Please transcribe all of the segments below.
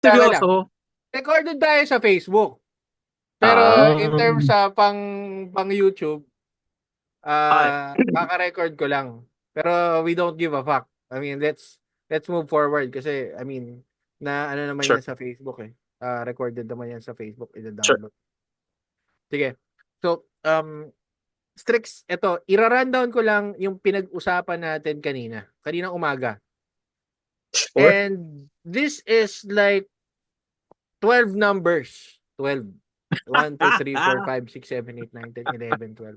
Teka lang. Seryoso? Recorded tayo sa Facebook. Pero in terms Um, sa pang YouTube, ay, kaka-record ko lang. Pero we don't give a fuck. I mean, let's move forward kasi I mean, na ano naman sure, yan sa Facebook eh. Recorded naman yan sa Facebook, sure. ida-download. Sige. So, Strix, eto, ira-rundown ko lang yung pinag-usapan natin kaninang umaga. Sure. And this is like 12 numbers. 12. 1, 2, 3, 4, 5, 6, 7, 8, 9, 10, 11, 12.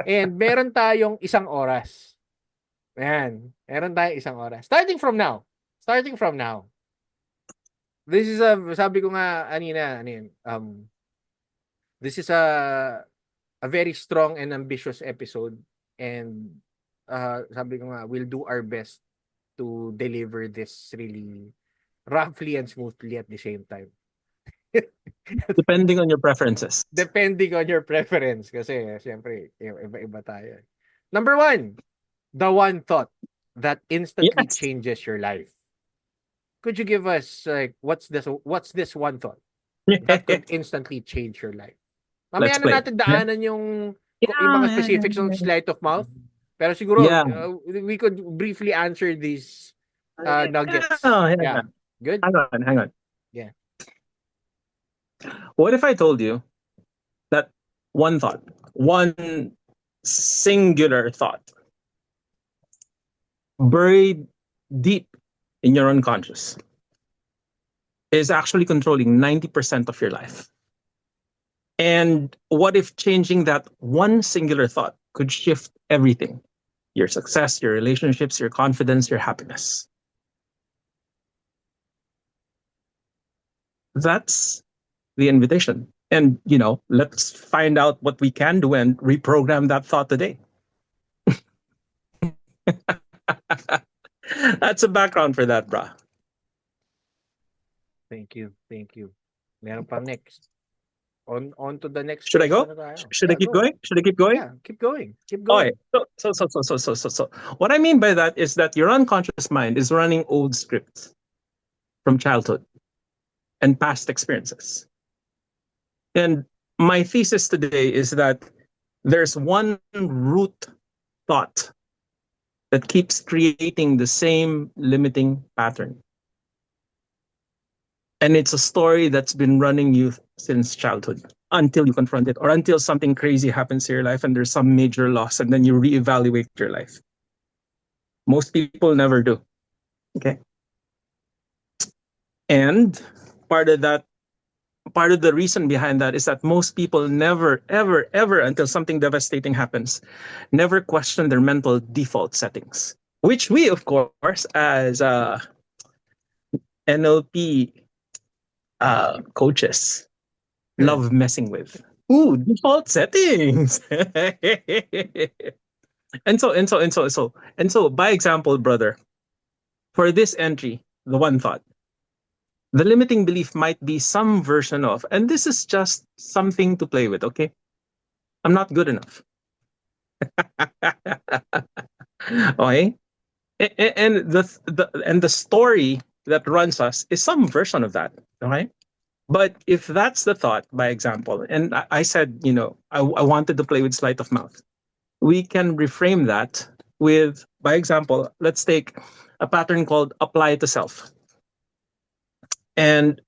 And meron tayong isang oras. Ayan. Meron tayong isang oras. Starting from now. Starting from now. This is sabi ko nga kanina, ano yun, this is a very strong and ambitious episode. And sabi ko nga, we'll do our best to deliver this really roughly and smoothly at the same time. Depending on your preferences. Depending on your preference kasi siyempre iba-iba tayo. Number one, the one thought that instantly Yes. changes your life. Could you give us like what's this one thought that could instantly change your life? Let's Mamaya na play. natin Yeah. daanan yung Yeah, mga yeah, yeah, specifics ng yeah. sleight of mouth. Pero siguro Yeah. we could briefly answer these Yeah, nuggets. yeah, yeah. Yeah. Good? Hang on, hang on. Yeah. What if I told you that one thought, one singular thought, buried deep in your unconscious, is actually controlling 90% of your life? And what if changing that one singular thought could shift everything? Your success, your relationships, your confidence, your happiness. That's the invitation. And, let's find out what we can do and reprogram that thought today. That's a background for that, brah. Thank you. Thank you. Meron pang next. On to the next Should I question go? na tayo. Should I Yeah, keep go. going? Should I keep going? Yeah, keep going. Keep Okay. going. So. What I mean by that is that your unconscious mind is running old scripts from childhood and past experiences. And my thesis today is that there's one root thought that keeps creating the same limiting pattern. And it's a story that's been running you since childhood until you confront it or until something crazy happens to your life and there's some major loss and then you reevaluate your life. Most people never do. Okay. And part of that, part of the reason behind that is that most people never, ever, ever, until something devastating happens, never question their mental default settings, which we, of course, as NLP coaches, love messing with. Ooh, default settings. And so, by example, brother, for this entry, the one thought, the limiting belief might be some version of, and this is just something to play with, okay? I'm not good enough. Okay? And the story that runs us is some version of that. Okay? But if that's the thought, by example, and I said, I wanted to play with sleight of mouth, we can reframe that with, by example, let's take a pattern called apply to self. And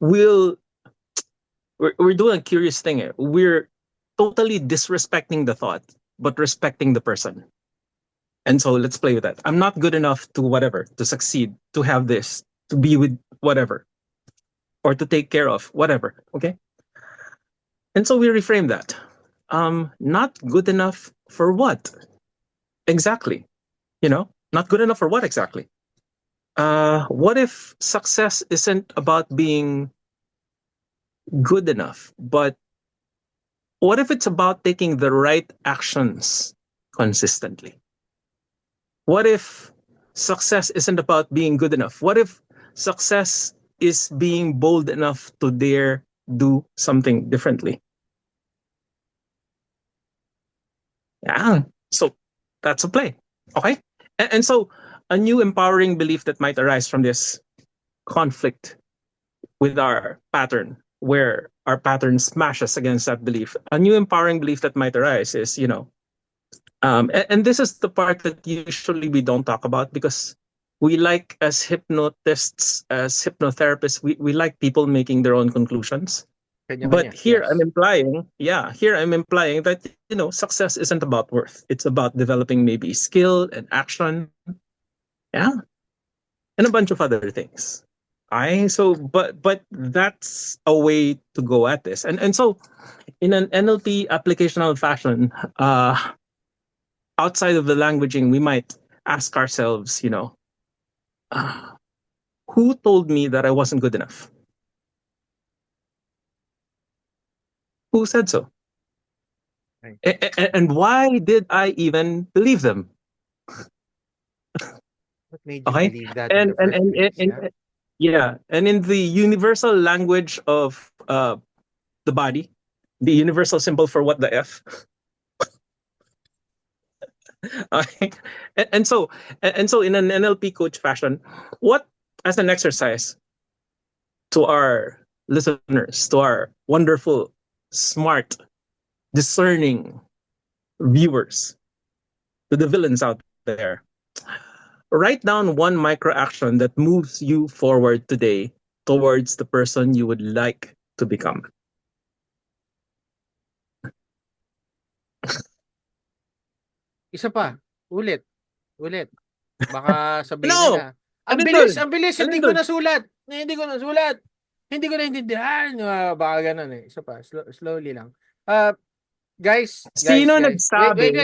we'll we're doing a curious thing here. We're totally disrespecting the thought, but respecting the person. And so let's play with that. I'm not good enough to whatever, to succeed, to have this, to be with whatever, or to take care of whatever. Okay. And so we reframe that. Not good enough for what? Exactly. Not good enough for what exactly? What if success isn't about being good enough, but what if it's about taking the right actions consistently? What if success isn't about being good enough? What if success is being bold enough to dare do something differently? Yeah. So that's a play. Okay. And so a new empowering belief that might arise from this conflict with our pattern, where our pattern smashes against that belief. A new empowering belief that might arise is, and this is the part that usually we don't talk about, because we like, as hypnotists, as hypnotherapists, we like people making their own conclusions. But Kanya-kanya, here I'm yes. implying, yeah, here I'm implying that, success isn't about worth. It's about developing maybe skill and action, yeah, and a bunch of other things. But that's a way to go at this. And so in an NLP applicational fashion, outside of the languaging, we might ask ourselves, uh, who told me that I wasn't good enough? Who said so? Right. And why did I even believe them? What made you Okay, believe that in and the and first and, and, place? Yeah. and yeah, and in the universal language of the body, the universal symbol for what the f. Okay? And so in an NLP coach fashion, what, as an exercise to our listeners, to our wonderful, smart, discerning viewers, to the villains out there, write down one micro action that moves you forward today towards the person you would like to become. Isa pa, ulit, ulit. Baka sabihin No! nila, Alindol! ang bilis, hindi ko Alindol! nasulat. Hindi ko nasulat. Hindi ko naintindihan. Baka ganun eh. Isa pa, slowly lang. Uh, Sino guys. Wait, nagsabi?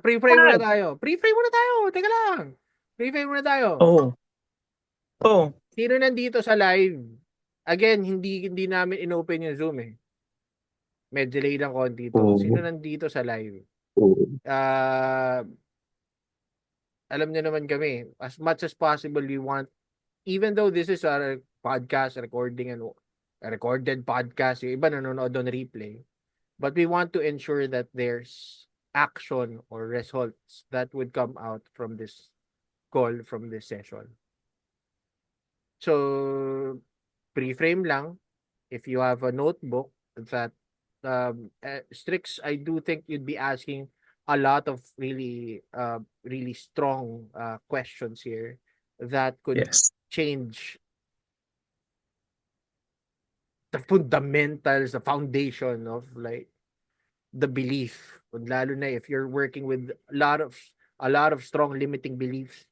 pre-frame muna Yan! tayo. Pre-frame muna tayo. Teka lang. Pre-frame muna tayo. Oh, oh, Sino nandito sa live? Again, hindi namin inopen yung Zoom eh. May delay lang konti to. Sino oh, nandito sa live? oh. Uh, alam niyo naman kami, as much as possible, we want, even though this is a podcast recording and a recorded podcast, yung iba nanonood on replay, but we want to ensure that there's action or results that would come out from this call, from this session. So, pre-frame lang. If you have a notebook that Strix, I do think you'd be asking a lot of really strong questions here that could Yes. change the fundamentals, the foundation of like the belief. Lalo na if you're working with a lot of strong limiting beliefs,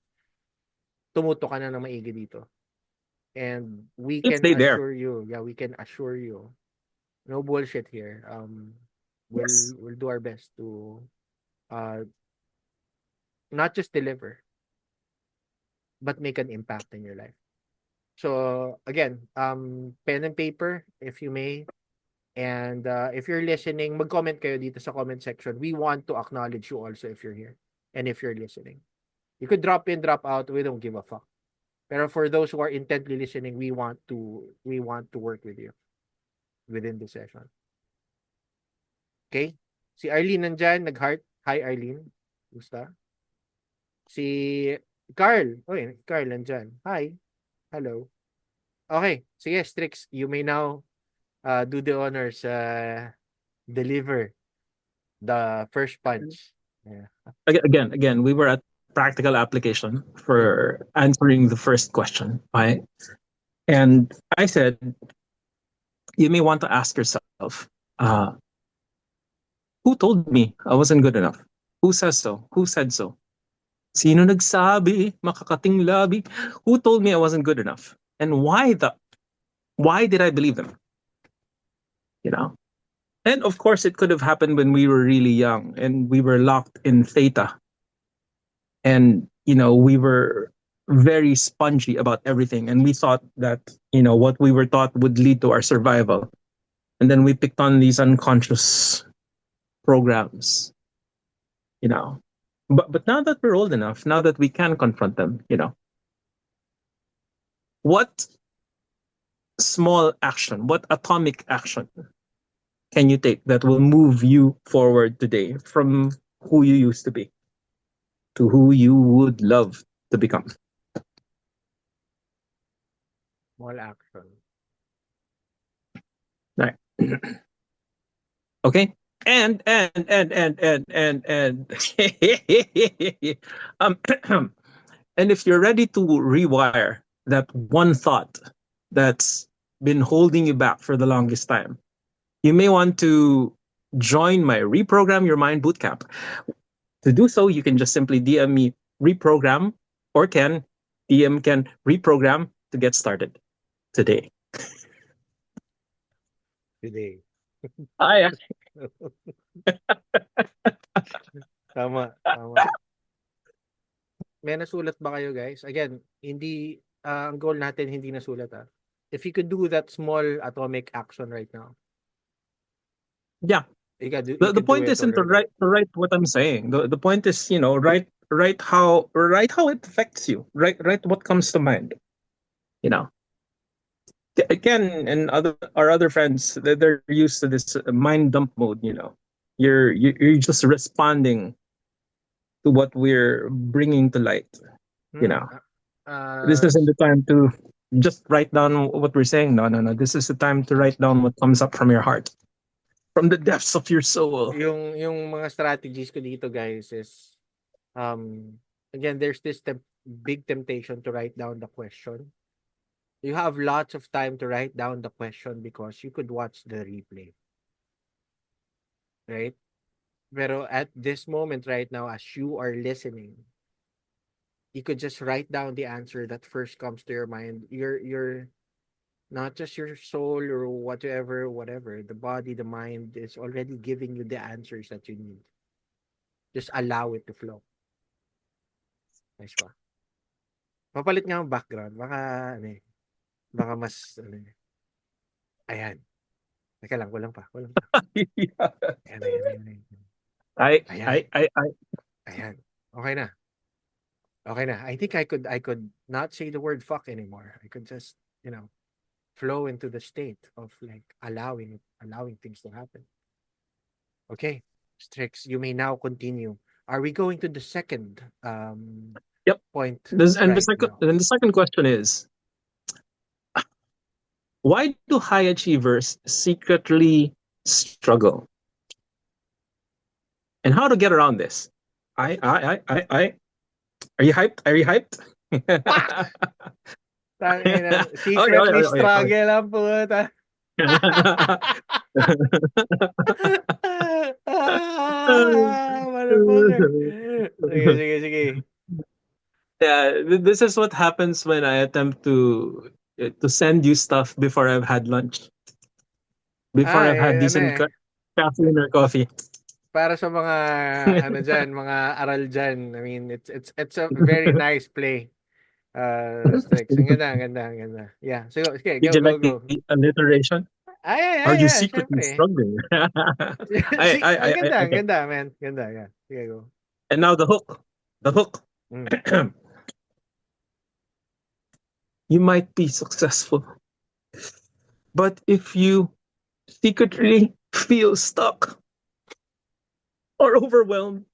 tumuto ka na ng maigi dito. And we If can they dare. assure you, we can assure you, no bullshit here. Yes. We'll do our best to uh not just deliver, but make an impact in your life. So again, pen and paper, if you may. And if you're listening, mag-comment kayo dito sa comment section. We want to acknowledge you also if you're here and if you're listening. You could drop in, drop out. We don't give a fuck. Pero for those who are intently listening, we want to work with you within this session. Okay? Si Arlene nandyan, nag-heart. Hi Arlene. Gusta? Si Carl. Oy, Carl nandyan. Hi. Hello. Okay. Sige, Strix, you may now do the honors. Deliver the first punch. Yeah. Again, we were at practical application for answering the first question, right? And I said, you may want to ask yourself, who told me I wasn't good enough? Who says so? Who said so? Sino nagsabi? Makakating labi? Who told me I wasn't good enough? And why did I believe them? You know? And of course, it could have happened when we were really young and we were locked in theta. And, we were very spongy about everything. And we thought that, what we were taught would lead to our survival. And then we picked on these unconscious programs, you know. But now that we're old enough, now that we can confront them, what small action, what atomic action can you take that will move you forward today from who you used to be to who you would love to become? Small action. Right. Okay. And um and if you're ready to rewire that one thought that's been holding you back for the longest time, you may want to join my Reprogram Your Mind Bootcamp. To do so, you can just simply DM me reprogram or can DM can reprogram to get started today. Today. I Tama, tama. May nasulat ba kayo, guys? Again, hindi ang goal natin hindi nasulat, ah. If you could do that small atomic action right now, yeah. you The could do point it isn't to already. write what I'm saying. The point is, write how it affects you. Write what comes to mind. You know, Ken and other friends, they're used to this mind dump mode. You're just responding to what we're bringing to light. You Hmm. know, this isn't the time to just write down what we're saying. No, no, no. This is the time to write down what comes up from your heart, from the depths of your soul. Yung mga strategies ko dito, guys, is again, there's this big temptation to write down the question. You have lots of time to write down the question because you could watch the replay, right? Pero at this moment right now, as you are listening, you could just write down the answer that first comes to your mind. Your not just your soul or whatever, the body, the mind is already giving you the answers that you need. Just allow it to flow. Nice ba? Papalit nga ang background. Baka, ano eh, baka mas, ano eh. Ayan. Teka lang, kulang pa. Ayan, ayan, ayan, ayan. I, Ayan, I. ayan. Okay na. Okay na. I think I could not say the word fuck anymore. I could just, flow into the state of like allowing things to happen. Okay. Strix, you may now continue. Are we going to the second Yep. point This, and the right second, now? and the second question is, why do high achievers secretly struggle, and how to get around this? I. Are you hyped? Are you hyped? Fuck! Tangina, Okay, okay, secretly okay, okay. struggle ang puta. Motherfucker. Sige, sige, sige. Yeah, this is what happens when I attempt to send you stuff before I've had lunch, before I've had Ano decent eh. caffeine or coffee. Para sa mga ano diyan, mga aral diyan. I mean, it's a very nice play. Strix. Ang ganda, ang ganda, ang ganda. Yeah. So, okay, Did go, you go, like go. the alliteration? Ay, ay, Are ay, you ay, secretly syempre. struggling? I Ang okay. ganda, man. Ganda, yeah. Sige, go. And now the hook. The hook. Mm. You might be successful, but if you secretly feel stuck or overwhelmed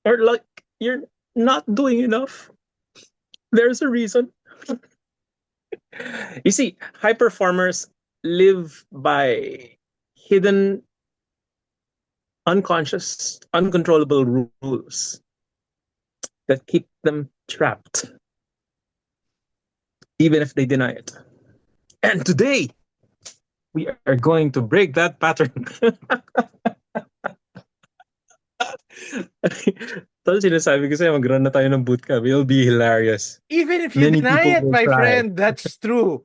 or like you're not doing enough, there's a reason. You see, high performers live by hidden, unconscious, uncontrollable rules that keep them trapped, even if they deny it. And today, we are going to break that pattern. Tapos sinasabi ko sa'yo, mag-run na tayo ng bootcamp. It'll be hilarious. Even if you Many deny people it, will my try. friend, that's true.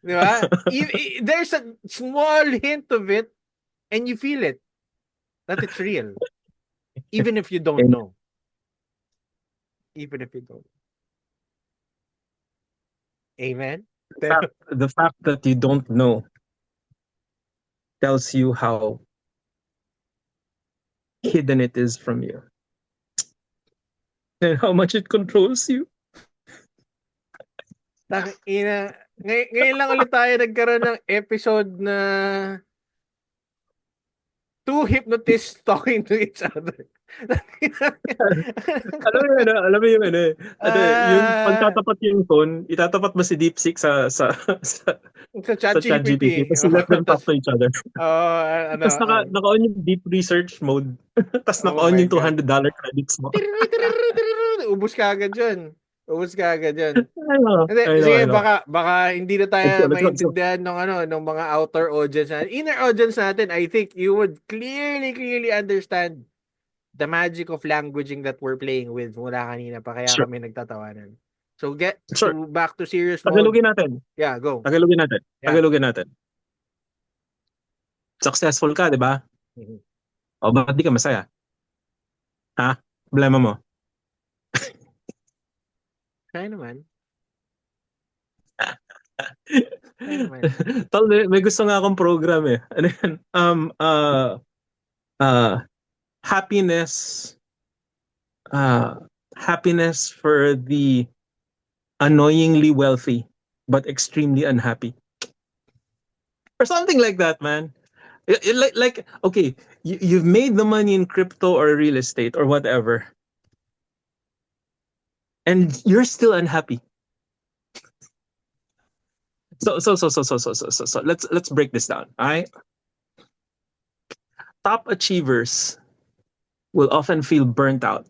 Di ba? There's a small hint of it and you feel it that it's real. Even if you don't And know. Even if you don't. Amen? the fact that you don't know tells you how hidden it is from you and how much it controls you. Ngayon lang ulit tayo nagkaroon ng episode na two hypnotists talking to each other. Alam mo yung yung Ah, pagtatapat yung phone, itatapat mo si DeepSeek sa sa ChatGPT, ChatGPT. tapos you let them talk to each other. Ano, Tapos naka-on yung deep research mode. Tapos oh naka-on my yung God. $200 credits mo. Ubus ka agad yun. Ubus ka agad yun. Hindi, I sige, know. baka hindi na tayo Let's go. maintindihan ng mga outer audience natin. Inner audience natin, I think you would clearly understand the magic of languaging that we're playing with mula kanina pa kaya Sure. kami nagtatawanan. So get Sure. to back to serious mode. Tagalogin natin. Yeah, go. Tagalogin natin. Yeah. Tagalogin natin. Successful ka, di ba? Mhm. O, ba't di ka masaya? Ha? Problema mo. Kaya naman. Kaya naman. Tol, may gusto nga akong program eh. Ano yan? Happiness happiness for the annoyingly wealthy but extremely unhappy. Or something like that, man. Like okay, you've made the money in crypto or real estate or whatever, and you're still unhappy. So let's break this down. All right. Top achievers will often feel burnt out.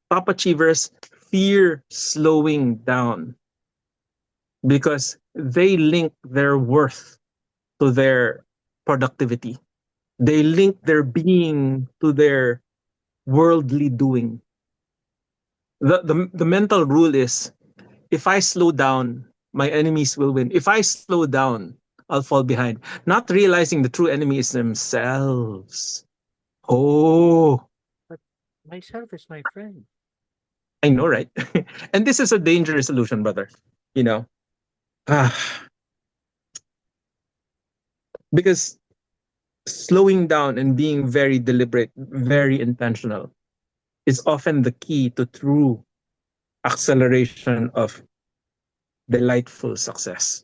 Top achievers fear slowing down because they link their worth to their productivity. They link their being to their worldly doing. The mental rule is, if I slow down, my enemies will win. If I slow down, I'll fall behind. Not realizing the true enemy is themselves. Oh, Myself is my friend. I know, right? And this is a dangerous illusion, brother. You know, ah, because slowing down and being very deliberate, very intentional is often the key to true acceleration of delightful success.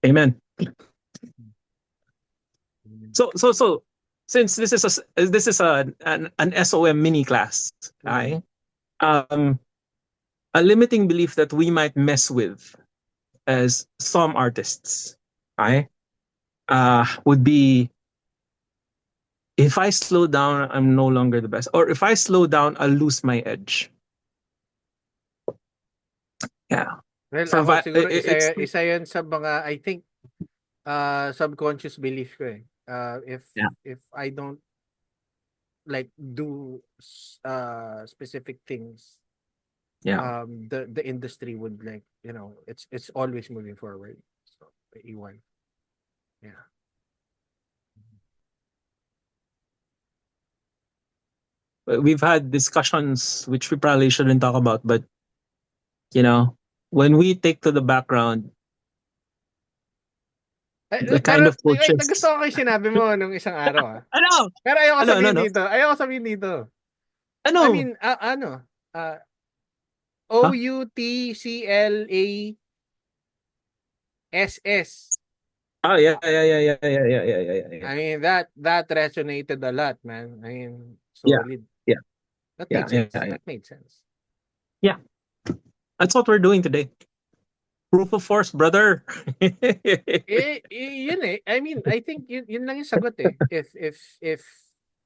Amen. So since this is an SOM mini class, Mhm. a limiting belief that we might mess with as some artists, would be, if I slow down, I'm no longer the best, or if I slow down, I'll lose my edge. Yeah. Well, For ako siguro it's isa 'yan sa mga I think subconscious belief ko eh. yeah. If I don't like do specific things, Yeah. the industry would like, it's always moving forward. So, iwan. Yeah. We've had discussions which we probably shouldn't talk about, but you know, when we take to the background the kind Pero of coaches. nagustuhan ko 'yung sinabi mo nung isang araw. Ano? Pero ayoko sabihin Ano? dito. Ayoko sabihin dito. I Ano? mean, uh, Huh? OUTCLASS. Oh yeah. I mean, that resonated a lot, man. I mean, Yeah. solid. Yeah. That Yeah. made Yeah. sense. Yeah. That made sense. Yeah. That's what we're doing today. Proof of force, brother. Yun eh. I mean, I think yun lang yung sagot eh. If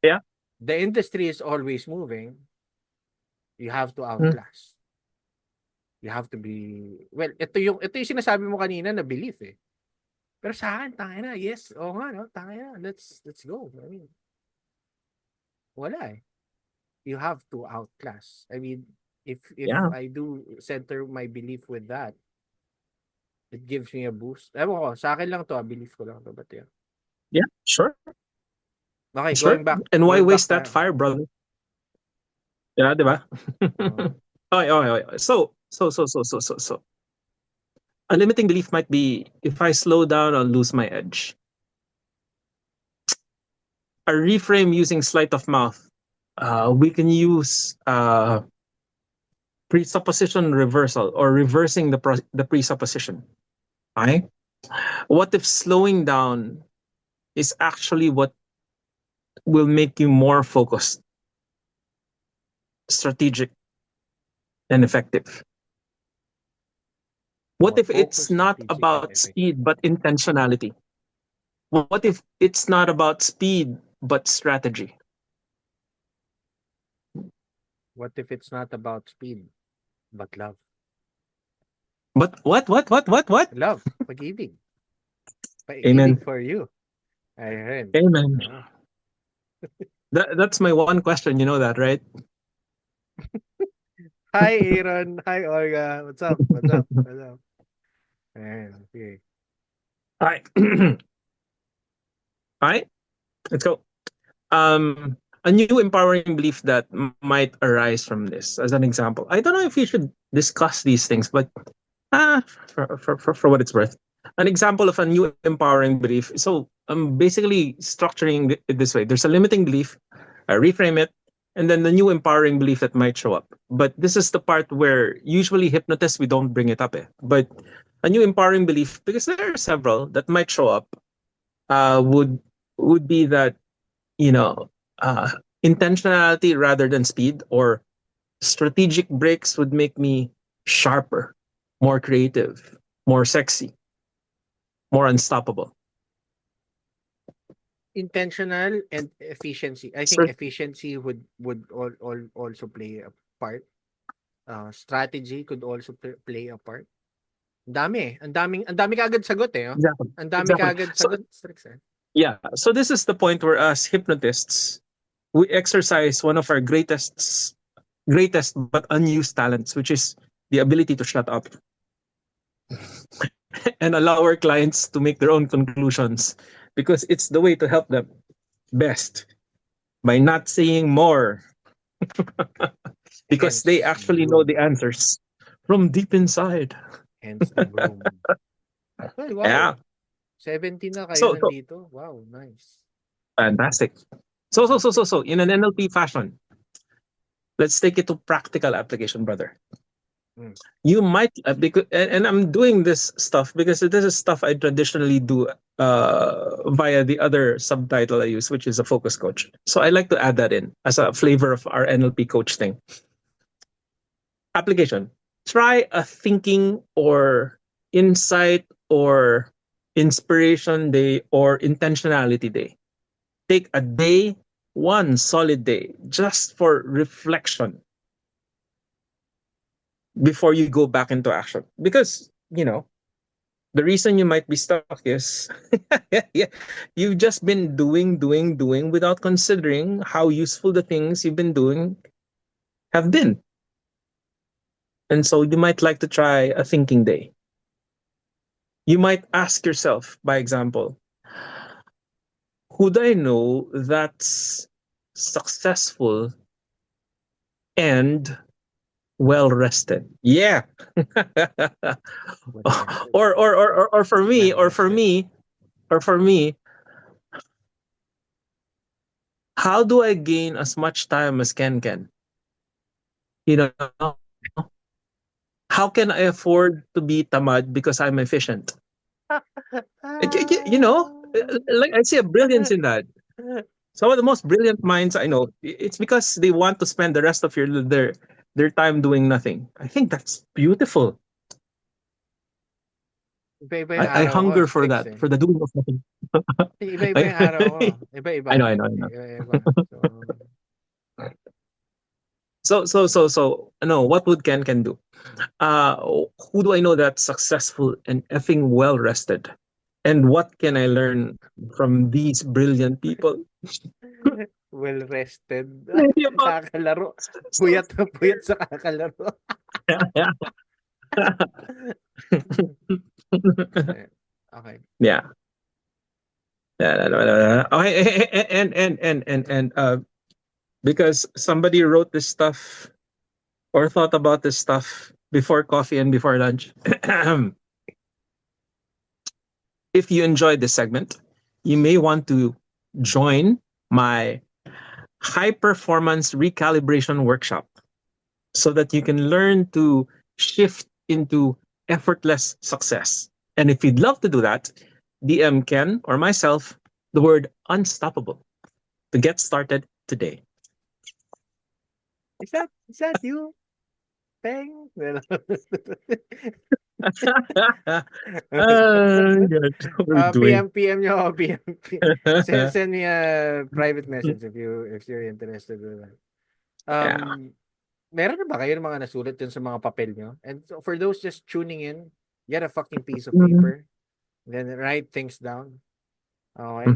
Yeah. the industry is always moving, you have to Mm. outclass. You have to be, well, ito yung sinasabi mo kanina na belief eh. Pero sa akin, tangina, yes, oo nga, no, tangina, let's go. I mean, wala eh. You have to outclass. I mean, if Yeah. I do center my belief with that, it gives me a boost. Ewan ko, sa akin lang to, belief ko lang to, but yeah. Yeah. Sure. Okay, Sure. going back, And why waste that tayo. fire, brother? Yeah, diba? Okay. So. A limiting belief might be, if I slow down, I'll lose my edge. A reframe using sleight of mouth. We can use presupposition reversal, or reversing the presupposition. Okay? What if slowing down is actually what will make you more focused, strategic, and effective? What More if it's focused, not strategic, and about effective. speed but intentionality? What if it's not about speed but strategy? What if it's not about speed, but love? But what? Love, pag-ibig. Pag-ibig Amen. for you. I heard. Amen. Ah. That's my one question. You know that, right? Hi, Aaron. Hi, Olga. What's up? What's up? What's up? Ayan, okay. All right. All right. Let's go. A new empowering belief that might arise from this, as an example. I don't know if we should discuss these things, but ah, for what it's worth. An example of a new empowering belief. So I'm basically structuring it this way. There's a limiting belief, I reframe it, and then the new empowering belief that might show up. But this is the part where usually hypnotists we don't bring it up. But a new empowering belief, because there are several that might show up, would be that, you know, uh, intentionality rather than speed, or strategic breaks would make me sharper, more creative, more sexy, more unstoppable. Intentional and efficiency. I think Sir, efficiency would also play a part. Strategy could also play a part. Ang dami eh. Ang dami kaagad sagot eh. Oh. exactly. Ang dami Exactly. kaagad So sagot, Strix eh. yeah, so this is the point where us hypnotists we exercise one of our greatest but unused talents, which is the ability to shut up and allow our clients to make their own conclusions, because it's the way to help them best by not saying more, because they Hence the actually know the broom. answers from deep inside. Hence the broom. Ay, Yeah. wow. 17 na kayo So nandito. Wow, nice. fantastic. Fantastic. So in an NLP fashion, let's take it to practical application, brother. Mm. You might because and I'm doing this stuff because this is stuff I traditionally do via the other subtitle I use, which is a focus coach. So I like to add that in as a flavor of our NLP coach thing. Application. Try a thinking or insight or inspiration day or intentionality day. Take a day, one solid day, just for reflection before you go back into action. Because, the reason you might be stuck is yeah, you've just been doing without considering how useful the things you've been doing have been. And so you might like to try a thinking day. You might ask yourself, by example, who do I know that's successful and well rested? Yeah. Well rested. or for me, Well rested. or for me, how do I gain as much time as Ken can? You know, how can I afford to be tamad because I'm efficient? Like I see a brilliance in that. Some of the most brilliant minds I know, it's because they want to spend the rest of their time doing nothing. I think that's beautiful. Iba-iba yung I araw ko, hunger for Strix that, eh. for the doing of nothing. Iba-iba yung araw ko. I, Iba-iba. I know, I know, I know. Iba-iba. So, no, what would Ken can do? Uh, who do I know that's successful and effing well rested? And what can I learn from these brilliant people? Well rested. Maybe about Kakalaro. so, Puyat na puyat sa kakalaro. yeah. Okay. Yeah. Yeah. Okay, and because somebody wrote this stuff or thought about this stuff before coffee and before lunch. If you enjoyed this segment, you may want to join my high performance recalibration workshop so that you can learn to shift into effortless success. And if you'd love to do that, DM Ken or myself the word unstoppable. to get started today. Is that you? Peng? God, what are we doing? PM nyo ako, PM. Send me a private message if you're interested with that. Yeah. Meron na ba kayo ng mga nasulat dun sa mga papel nyo? And so for those just tuning in, get a fucking piece of Mhm. paper, then write things down. Okay?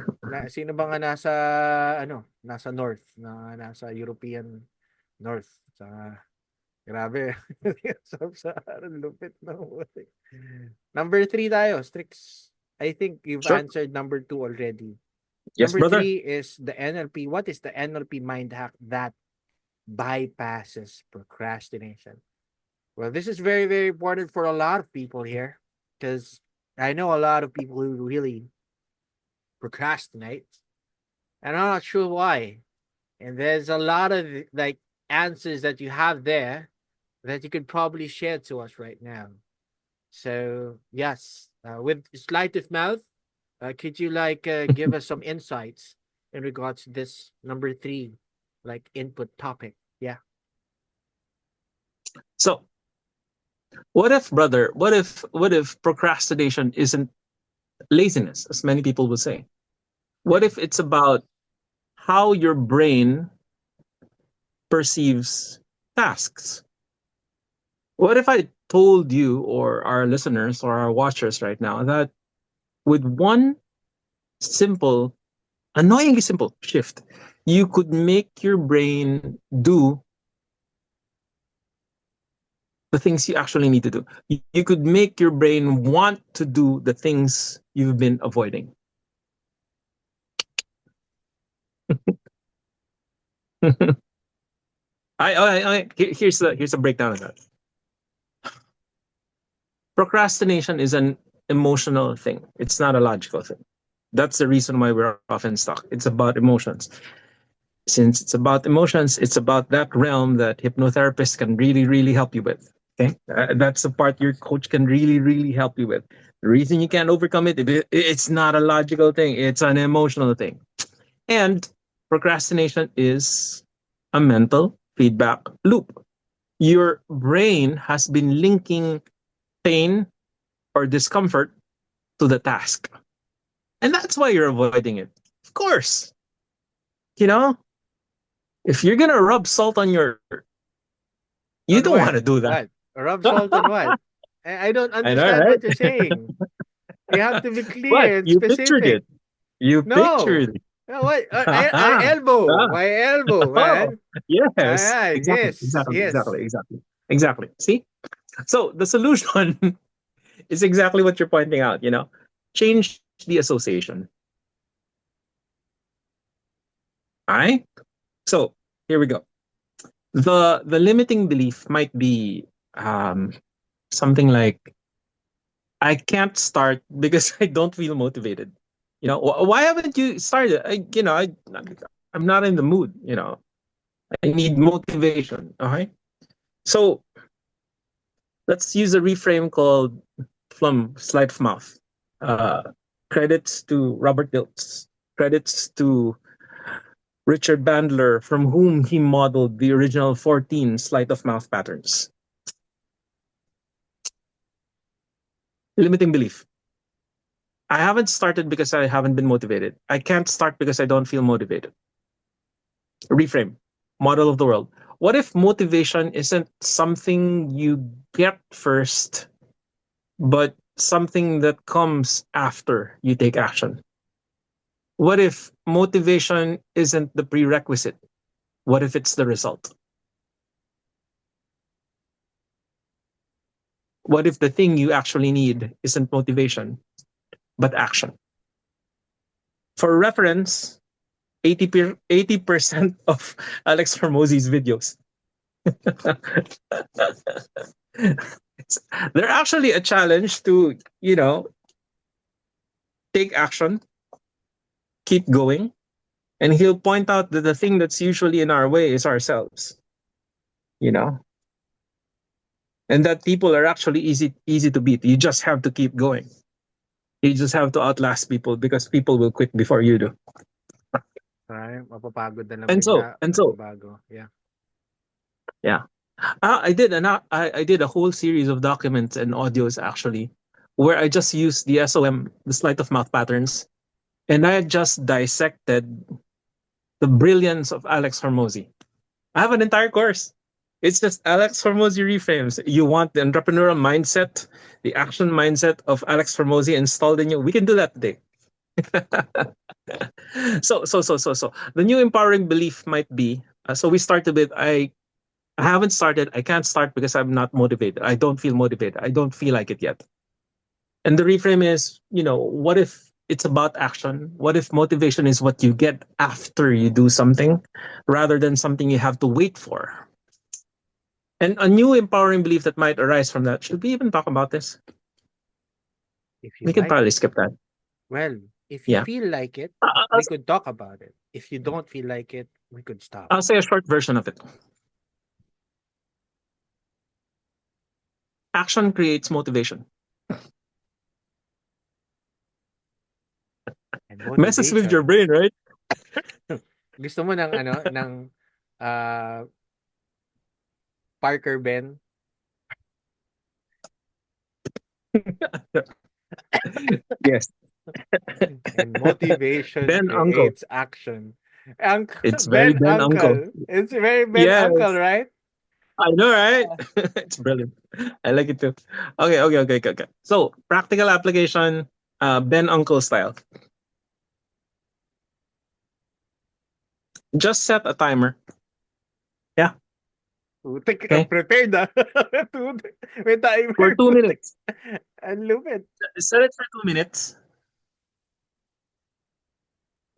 Sino ba nga nasa North, nasa European North, sa grabe. Sub-Saharan lupit na Number 3 tayo, Strix. I think you've Sure. answered number 2 already. Yes, Number brother. 3 is the NLP. What is the NLP mind hack that bypasses procrastination? Well, this is very, very important for a lot of people here because I know a lot of people who really procrastinate, and I'm not sure why. And there's a lot of like answers that you have there that you could probably share to us right now. So yes, with sleight of mouth, could you give us some insights in regards to this number 3, like input topic? Yeah. So, what if, brother? What if procrastination isn't laziness, as many people would say? What if it's about how your brain perceives tasks? What if I told you, or our listeners, or our watchers right now, that with one simple, annoyingly simple shift, you could make your brain do the things you actually need to do. You could make your brain want to do the things you've been avoiding. Here's a breakdown of that. Procrastination is an emotional thing. It's not a logical thing. That's the reason why we're often stuck. It's about emotions. Since it's about emotions, it's about that realm that hypnotherapists can really, really help you with. Okay, that's the part your coach can really, really help you with. The reason you can't overcome it's not a logical thing. It's an emotional thing. And procrastination is a mental feedback loop. Your brain has been linking pain or discomfort to the task. And that's why you're avoiding it. Of course. You know, if you're going to rub salt on your, you On don't want what? to do that. What? Rub salt on what? I don't I know, understand right? what you're saying. You have to be What? clear and You pictured specific. it. You No. pictured it. No, what? I elbow. Ah, My elbow, oh, man. yes. Alright, Exactly. yes, Exactly. yes. Exactly. Exactly. Exactly. See? So the solution is exactly what you're pointing out, change the association. All right. So here we go. The limiting belief might be something like, I can't start because I don't feel motivated. Why haven't you started? I'm not in the mood. I need motivation. Okay. So let's use a reframe called sleight of mouth. Uh, Credits to Robert Dilts. Credits to Richard Bandler, from whom he modeled the original 14 sleight of mouth patterns. Limiting belief. I haven't started because I haven't been motivated. I can't start because I don't feel motivated. Reframe. Model of the world. What if motivation isn't something you get first, but something that comes after you take action? What if motivation isn't the prerequisite? What if it's the result? What if the thing you actually need isn't motivation, but action? For reference, 80% of Alex Hormozzi's videos, they're actually a challenge to, take action, keep going, and he'll point out that the thing that's usually in our way is ourselves, you know, and that people are actually easy to beat. You just have to keep going. You just have to outlast people because people will quit before you do. Ay, mapapagod na lang And so, bigla, and so, bago. Yeah. yeah. I did a whole series of documents and audios actually, where I just used the SOM, the sleight of mouth patterns, and I just dissected the brilliance of Alex Hormozy. I have an entire course. It's just Alex Hormozy reframes. You want the entrepreneurial mindset, the action mindset of Alex Hormozy installed in you. We can do that today. So. The new empowering belief might be. So we started with I haven't started. I can't start because I'm not motivated. I don't feel motivated. I don't feel like it yet. And the reframe is, what if it's about action? What if motivation is what you get after you do something rather than something you have to wait for? And a new empowering belief that might arise from that. Should we even talk about this? If you We can like probably it. skip that. Well, if you Yeah. feel like it, I'll, we could talk about it. If you don't feel like it, we could stop. I'll say a short version of it. Action creates motivation. And Messes with your motivation. brain, right? Gusto mo ng ano, ng uh, Parker Ben? Yes. And motivation Ben Uncle. creates action. Uncle, It's very Ben Ben Uncle. Uncle. It's very Ben Uncle, Yes. right? I know, right? It's brilliant. I like it too. Okay. So, practical application, Ben Uncle style. Just set a timer. Yeah. Putik, Okay. prepared ah. May timer. For 2 Putik. minutes. Ang lupit. Set it for 2 minutes.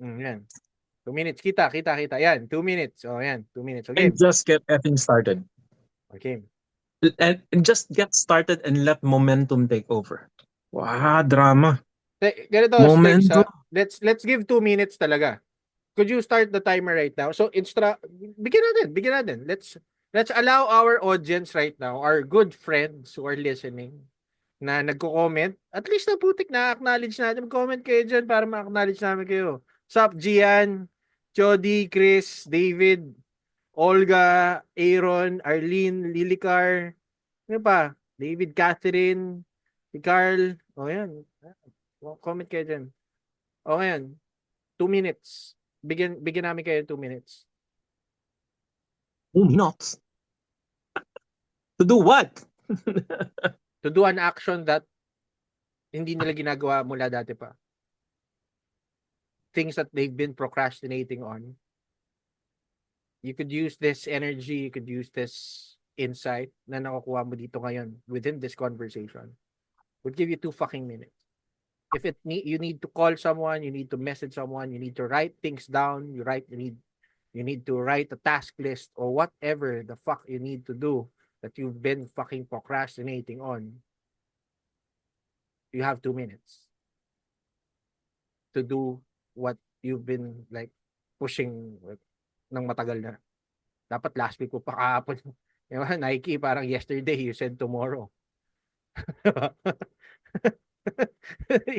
Yan. 2 minutes. Kita. Yan, 2 minutes. Oh, yan. 2 minutes. Okay. And just get effing started. Okay. And just get started and let momentum take over. Wow, drama. Ganito, Sticks, Momentum. let's give 2 minutes talaga. Could you start the timer right now? So, bigyan natin. Let's allow our audience right now, our good friends who are listening, na nagko-comment, at least na putik na acknowledge natin. Mag-comment kayo dyan para ma-acknowledge namin kayo. Sup, Gian, Jody, Chris, David, Olga, Aaron, Arlene, Lilicar, ano pa? David, Catherine, si Carl. O yan. Comment kayo dyan. O ngayon, 2 minutes. Bigyan namin kayo 2 minutes. 2 minutes. To do what? To do an action that hindi nila ginagawa mula dati pa. Things that they've been procrastinating on. You could use this energy, you could use this insight na nakukuha mo dito ngayon within this conversation. Would give you 2 fucking minutes. If you need to call someone, you need to message someone, you need to write things down, you need to write a task list or whatever the fuck you need to do that you've been fucking procrastinating on. You have 2 minutes to do what you've been like pushing ng matagal na. Dapat last week ko pa kahapon. Nike, parang yesterday you said tomorrow.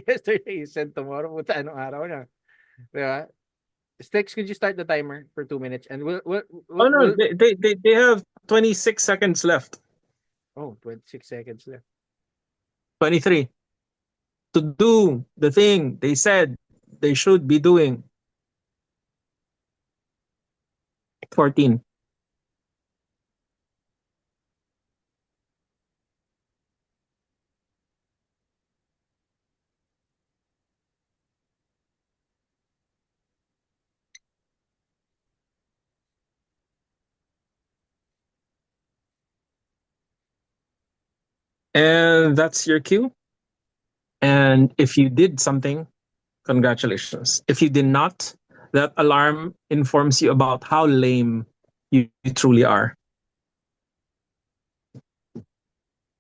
Yesterday you said tomorrow. Puta, anong araw na? Diba? Sticks, could you start the timer for 2 minutes? And No. They have 26 seconds left. Oh, 26 seconds left. 23. To do the thing they said they should be doing. 14. And that's your cue. And if you did something, congratulations. If you did not, that alarm informs you about how lame you truly are.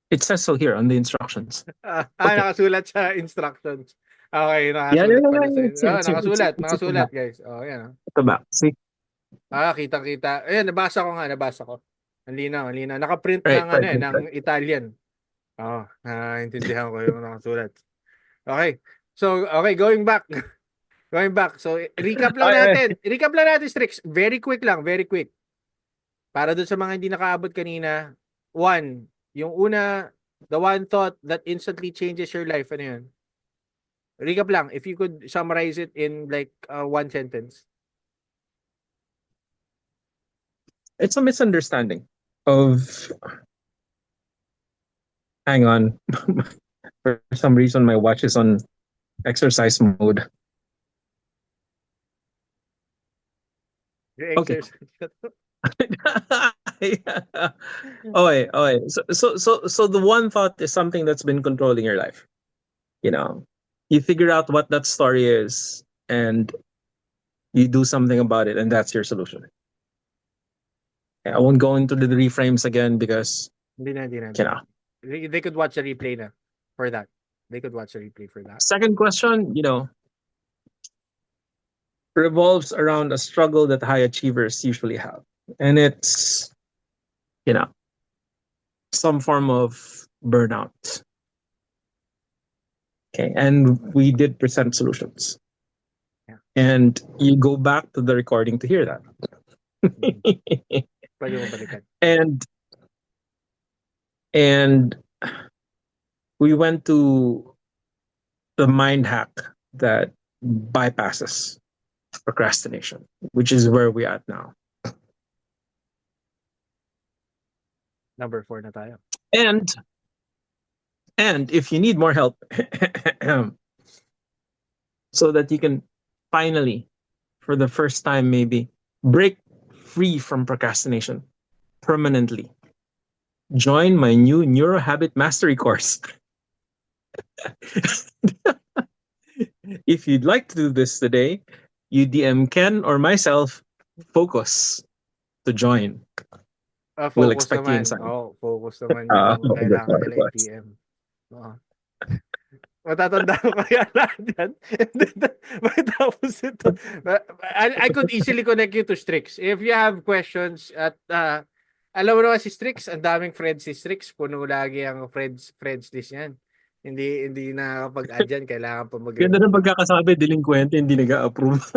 It says so here on the instructions. Okay. Nakasulat sa instructions. Okay, Yeah. pala sa It's here. nakasulat, guys. Oh, yan. Ito ba? See? Kitang-kita. Ayan, nabasa ko. Ang linaw. Naka-print Right. ng Italian. Intindihan ko yung nakasulat. Okay. So, okay, going back. Going back. So, recap lang Ay, natin. Recap lang natin, Strix. Very quick lang. Very quick. Para dun sa mga hindi nakaabot kanina. One. Yung una, the one thought that instantly changes your life. Ano yun? Recap lang. If you could summarize it in like one sentence. it's a misunderstanding of. Hang on. For some reason, my watch is on exercise mode. Your Okay. exercise. Okay, okay. So the one thought is something that's been controlling your life. You know, you figure out what that story is, and you do something about it, and that's your solution. I won't go into the reframes again because Hindi na, hindi na, you hindi na. know. They could watch the replay na for that. They could watch the replay for that. Second question, revolves around a struggle that high achievers usually have, and it's you know some form of burnout. Okay, and we did present solutions. Yeah. And you go back to the recording to hear that. Pwede mo balikan. and we went to the mind hack that bypasses procrastination, which is where we at now. Number 4 na tayo. And if you need more help, so that you can finally, for the first time maybe, break free from procrastination permanently, join my new Neuro Habit Mastery course. If you'd like to do this today, you DM Ken or myself, Focus, to join. We'll Focus expect you naman. inside. Focus naman yung kailangan nila i-PM. Oo. Matatanda ko kaya lahat yan. Tapos ito. I could easily connect you to Strix. If you have questions at alam mo naman si Strix, ang daming friends si Strix, puno lagi ang friends list yan. Hindi nakakapag-add yan, kailangan pa Ganda ng pagkakasabi, delinquente, hindi nag-a-approve.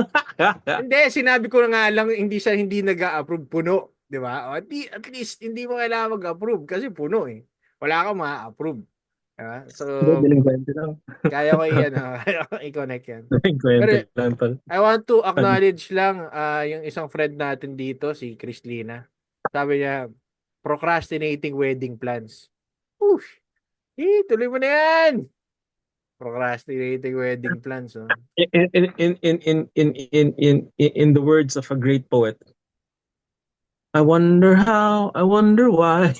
Hindi, sinabi ko na nga lang, hindi nag-a-approve, puno. Di ba? O, at least, hindi mo kailangan mag-approve kasi puno eh. Wala kang ma-approve. Diba? So, Delinquente lang. kaya ko kaya ko i-connect yan. Pero, Delinquente lang tol. I want to acknowledge lang yung isang friend natin dito, si Chrislina. Sabi niya, procrastinating wedding plans. Whoosh! Tuloy mo na yan! Procrastinating wedding plans. Oh. In the words of a great poet, I wonder how, I wonder why.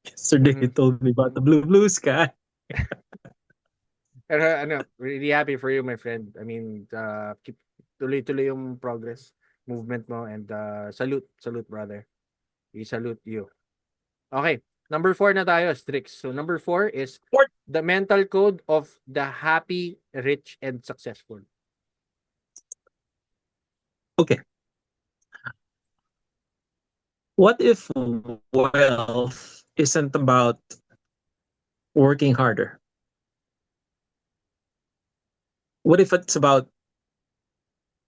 Yesterday he told me about the blue sky. Pero really happy for you, my friend. I mean, keep tuloy-tuloy yung progress, movement mo, and salute, brother. We salute you. Okay, number 4 na tayo, Strix. So number 4 is the mental code of the happy, rich, and successful. Okay. What if wealth isn't about working harder? What if it's about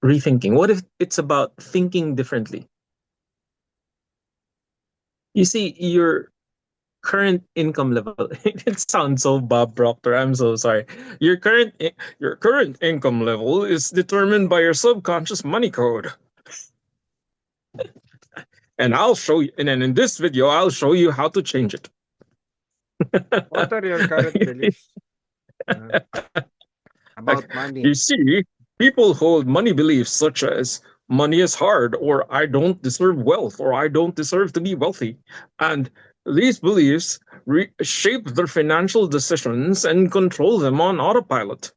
rethinking? What if it's about thinking differently? You see, your current income level, it sounds so Bob Proctor, I'm so sorry. Your current income level is determined by your subconscious money code. And I'll show you, and then in this video, I'll show you how to change it. What are your current beliefs about money? You see, people hold money beliefs such as money is hard, or I don't deserve wealth, or I don't deserve to be wealthy. And these beliefs shape their financial decisions and control them on autopilot.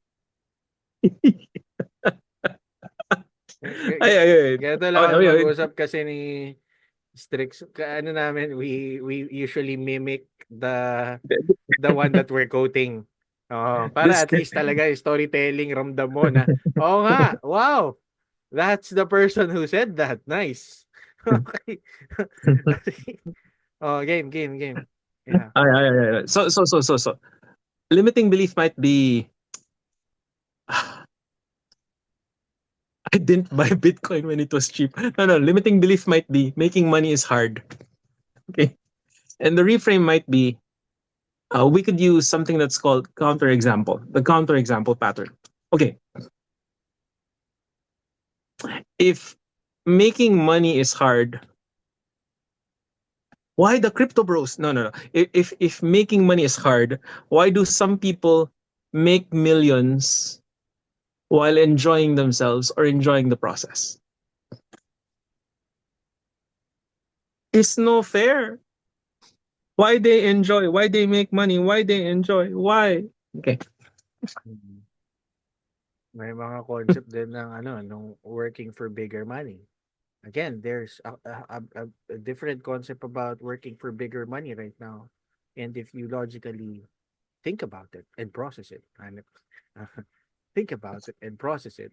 Ganito lang ako mag-usap kasi ni Strix. Namin, we usually mimic the one that we're quoting. Para at least talaga storytelling, ramdam mo na, nga, wow, that's the person who said that. Nice. Okay. Game. Yeah. So, limiting belief might be I didn't buy Bitcoin when it was cheap. No, limiting belief might be making money is hard. Okay. And the reframe might be we could use something that's called counterexample, the counterexample pattern. Okay. If making money is hard, why the crypto bros? No. If making money is hard, why do some people make millions while enjoying themselves or enjoying the process? It's no fair. Why they enjoy? Why they make money? Why they enjoy? Why? Okay. Mhm. May mga concept din ng nung working for bigger money. Again, there's a different concept about working for bigger money right now. And if you logically think about it and process it, and think about it and process it,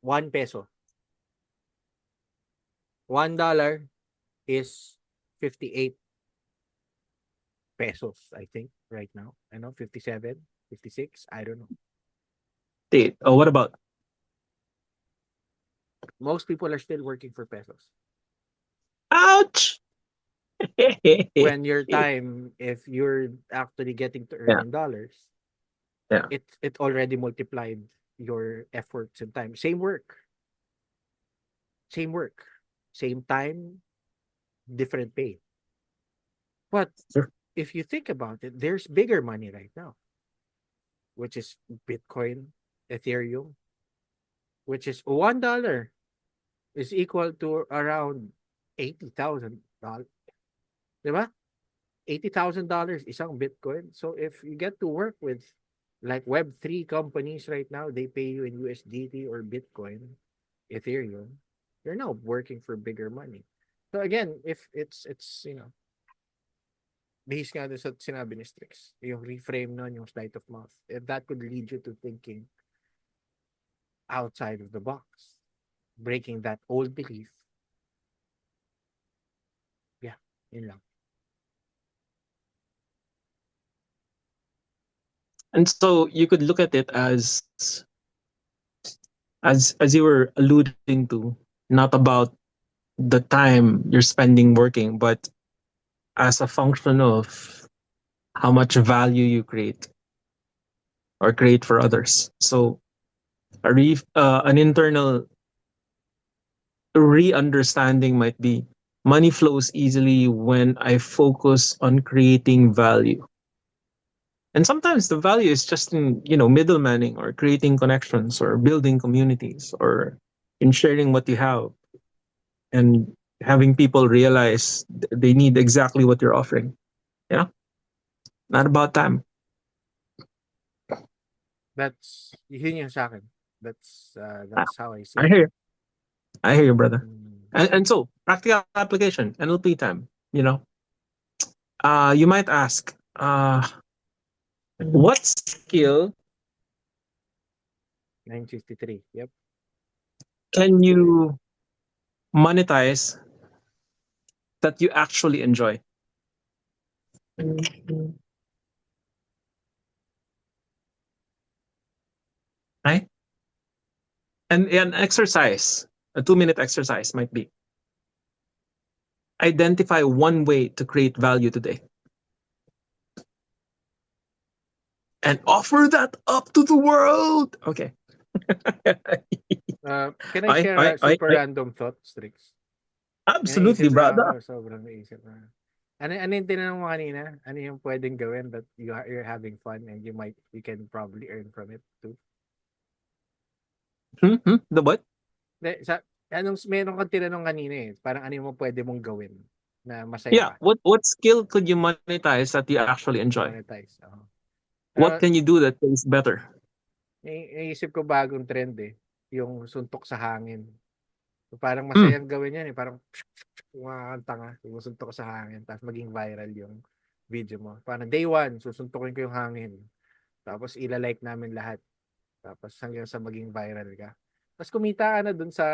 1 peso, $1 is 58 pesos, I think, right now. I know 57, 56, I don't know. Oh, what about Most people are still working for pesos. ouch? When your time, if you're actually getting to earn Yeah, in dollars, yeah. it already multiplied your efforts and time. Same work, same time, different pay. But Sure. if you think about it, there's bigger money right now, which is Bitcoin, Ethereum, which is $1 is equal to around $80,000. Diba? $80,000 isang Bitcoin. So if you get to work with like Web3 companies right now, they pay you in USDT or Bitcoin, Ethereum. You're now working for bigger money. So again, if it's based nga dun sa sinabi ni Strix, yung reframe nun, yung sleight of mouth, if that could lead you to thinking outside of the box, breaking that old belief, yeah, yun lang. And so you could look at it as you were alluding to, not about the time you're spending working, but as a function of how much value you create or create for others. So an internal re-understanding might be money flows easily when I focus on creating value. And sometimes the value is just in, middlemaning or creating connections or building communities or in sharing what you have and having people realize they need exactly what you're offering. Yeah. Not about time. Yun yung sa akin. I, That's how I see I it. hear you. I hear you, brother. Mm. And so practical application, NLP time, you might ask, what skill 953. Yep. can you monetize that you actually enjoy? Right? And an exercise, a 2-minute exercise might be identify one way to create value today and offer that up to the world. Okay. Can I share a super I random thought, Strix? May absolutely, naisip lang brother. ako, sobrang naisip na. Ano yung tinanong mo kanina? Ano yung pwedeng gawin that you're having fun and you can probably earn from it too? The what? Meron kang tinanong kanina eh. Parang ano yung pwede mong gawin na masaya Yeah. ka, What skill could you monetize that you actually enjoy? monetize. Oo. What Pero can you do that pays better? naisip ko bagong trend eh. Yung suntok sa hangin. So, parang Hmm. masayang gawin yan eh. Parang kumakanta nga. Sumusuntok ko sa hangin. Tapos maging viral yung video mo. Parang day one, susuntukin ko yung hangin. Tapos ilalike namin lahat. Tapos hanggang sa maging viral ka. Tapos kumita ka na dun sa,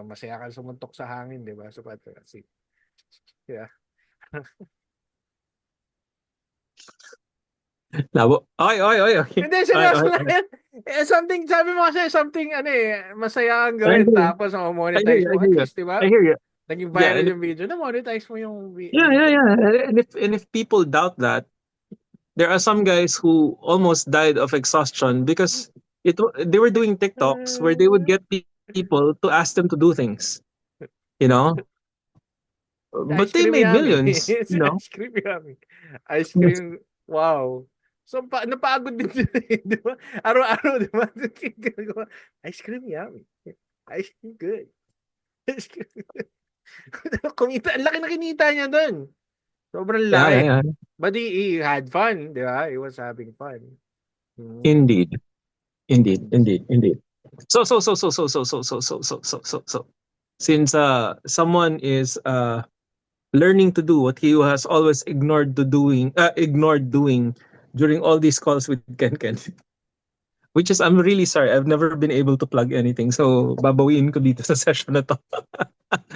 masaya ka sumuntok sa hangin, di ba? So, kasi, yeah. Labo. Ay. Okay. Hindi, Ay, seryoso ay, lang ay. yan. Something, sabi mo kasi, something, masaya kang I gawin. hear you. Tapos, I hear monetize you. I mo. At hear you. least, di ba? I hear you. Naging Yeah, viral and if, yung video, na-monetize mo yung yeah. video. And if people doubt that, there are some guys who almost died of exhaustion because they were doing TikToks where they would get people to ask them to do things, you know, but Ice they cream made yummy. millions, It's ice cream yummy. Ice Yes. cream, wow. So, napagod din sila di ba? Araw-araw, di ba? Ice cream yummy. Ice cream good. Ice cream good. Kumita, ang laki na kinita niya doon. Sobrang Yeah, laki. yeah. But he had fun, di ba? He was having fun. Mm. Indeed, indeed. So. Since someone is learning to do what he has always ignored doing during all these calls with Ken, which is I'm really sorry. I've never been able to plug anything. So babawiin ko dito sa session na to.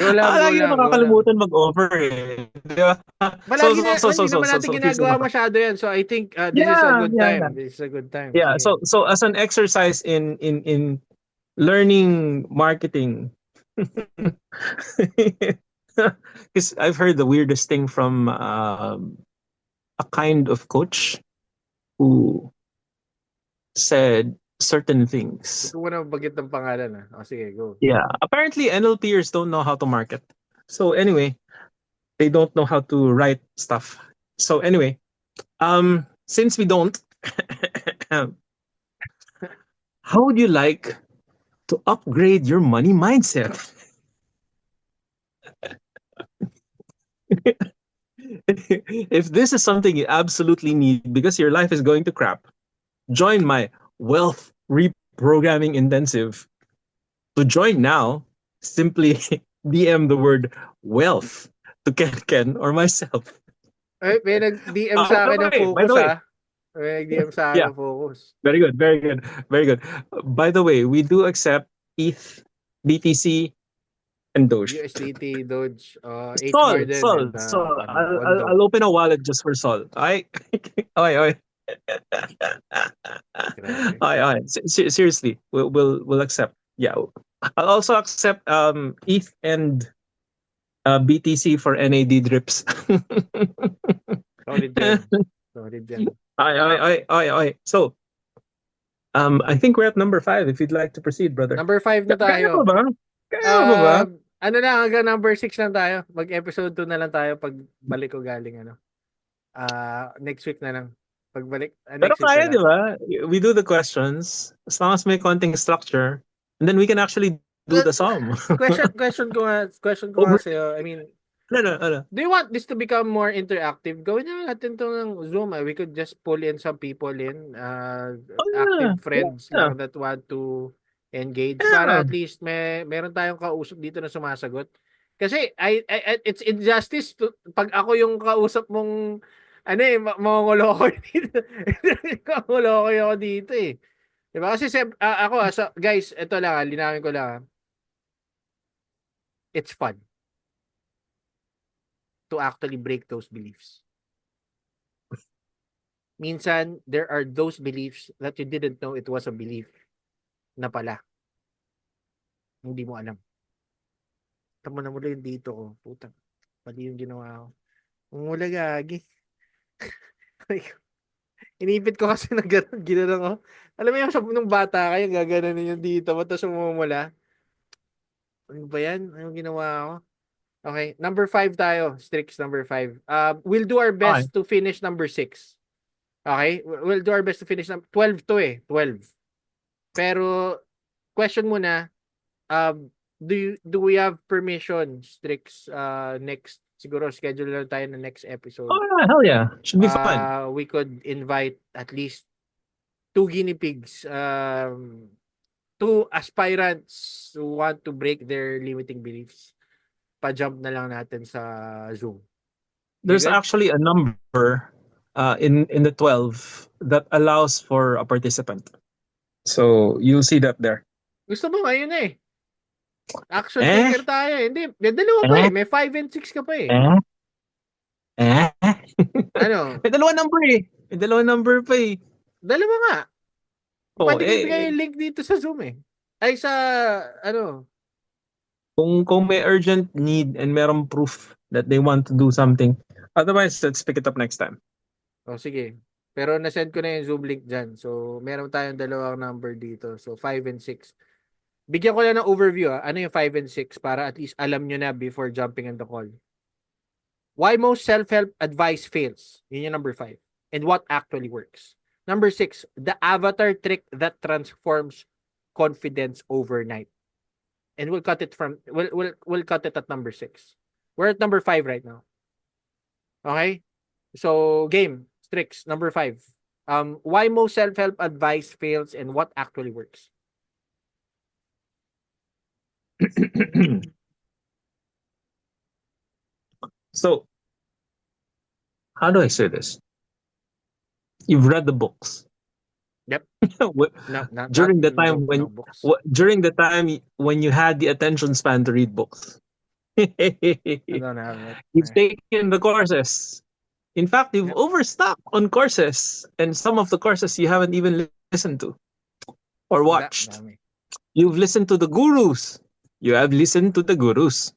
Go lang, go Lagi ko lang, go lang. nakakalimutan mag-offer eh. Di ba? Palagi na, hindi naman natin Here's the ginagawa masyado yan. So I think this is a yeah, good yeah, yeah. time. This is a good time. Yeah, Sige. so as an exercise in learning marketing, because I've heard the weirdest thing from a kind of coach who said certain things. Gusto mo na bagit ng pangalan ah. O sige, go. Yeah, apparently NLPers don't know how to market. So anyway, they don't know how to write stuff. So anyway, since we don't, how would you like to upgrade your money mindset? If this is something you absolutely need because your life is going to crap, join my wealth reprogramming intensive. To join now, simply DM the word wealth to Ken or myself. Ay, may nag-DM sa By the akin ng way, by focus the way, ah. May nag-DM sa akin yeah, ng focus. very good, very good, very good. By the way, we do accept ETH, BTC, and Doge. USDT, Doge, H bar Sol, din, Sol, and Sol. Pondo. I'll open a wallet just for Sol. I, oi. Grabe. Ay. Seriously, we'll accept. Yeah, I'll also accept ETH and BTC for NAD drips. Solid dyan. Solid dyan. Ay. So, I think we're at number 5. If you'd like to proceed, brother. Number 5 na Kaya mo tayo. ba? Kaya mo ba? Ano na, hanggang number 6 lang tayo. Mag-episode 2 na lang tayo pag balik ko galing next week na lang. Pagbalik, Pero next week kaya, na di lang. ba? We do the questions as long as may konting structure, and then we can actually do the sum. Question ko nga Over. sa'yo. I mean, Ano. do you want this to become more interactive? Gawin na natin to ng Zoom. We could just pull in some people in, Oh, active friends yeah. lang that want to engage Yeah. para at least meron tayong kausap dito na sumasagot. Kasi it's injustice pag ako yung kausap mong mangoloko dito. Mangoloko ako dito eh. Diba? Kasi ako so, guys, ito lang linawin ko lang. It's fun to actually break those beliefs. Minsan, there are those beliefs that you didn't know it was a belief na pala. Hindi mo alam. Tama na mula yung dito ko. Puta, mali yung ginawa ko. Mula gagi. Inipit ko kasi na gano'n ko. Alam mo yung nung bata kayo, gaganon yung dito mo, tapos umumula. Ano ba yan? Anong ginawa ko? Okay, number 5 tayo. Strix number 5. We'll do our best to finish number 6. Okay? We'll do our best to finish 12 to 12. Pero question muna, do we have permission, Strix, next siguro schedule lang tayo na next episode. Oh yeah, hell yeah. Should be fun. We could invite at least 2 guinea pigs, 2 aspirants who want to break their limiting beliefs. Pa-jump na lang natin sa Zoom. There's actually a number in the 12 that allows for a participant. So you'll see that there. Gusto mo ngayon eh. Action taker tayo. Hindi, may dalawa pa eh. May 5 and 6 ka pa eh. Ano? May dalawa number eh. May dalawa number pa eh. Dalawa nga. Oh, Pwede ko ibigay yung link dito sa Zoom eh. Ay, sa, ano, kung may urgent need and merong proof that they want to do something. Otherwise, let's pick it up next time. sige. Pero nasend ko na yung Zoom link dyan. So, meron tayong dalawang number dito. So, 5 and 6. Bigyan ko lang ng overview. Ano yung 5 and 6 para at least alam nyo na before jumping on the call. Why most self-help advice fails? Yun yung number 5. And what actually works. Number 6, the avatar trick that transforms confidence overnight. And we'll cut it at number 6. We're at number 5 right now. Okay? So, game, Strix, number 5. Why most self-help advice fails and what actually works? So, how do I say this? You've read the books. Yep. During the time when you had the attention span to read books. I don't have it. You've taken the courses. In fact, you've overstocked on courses, and some of the courses you haven't even listened to or watched. You've listened to the gurus. You have listened to the gurus.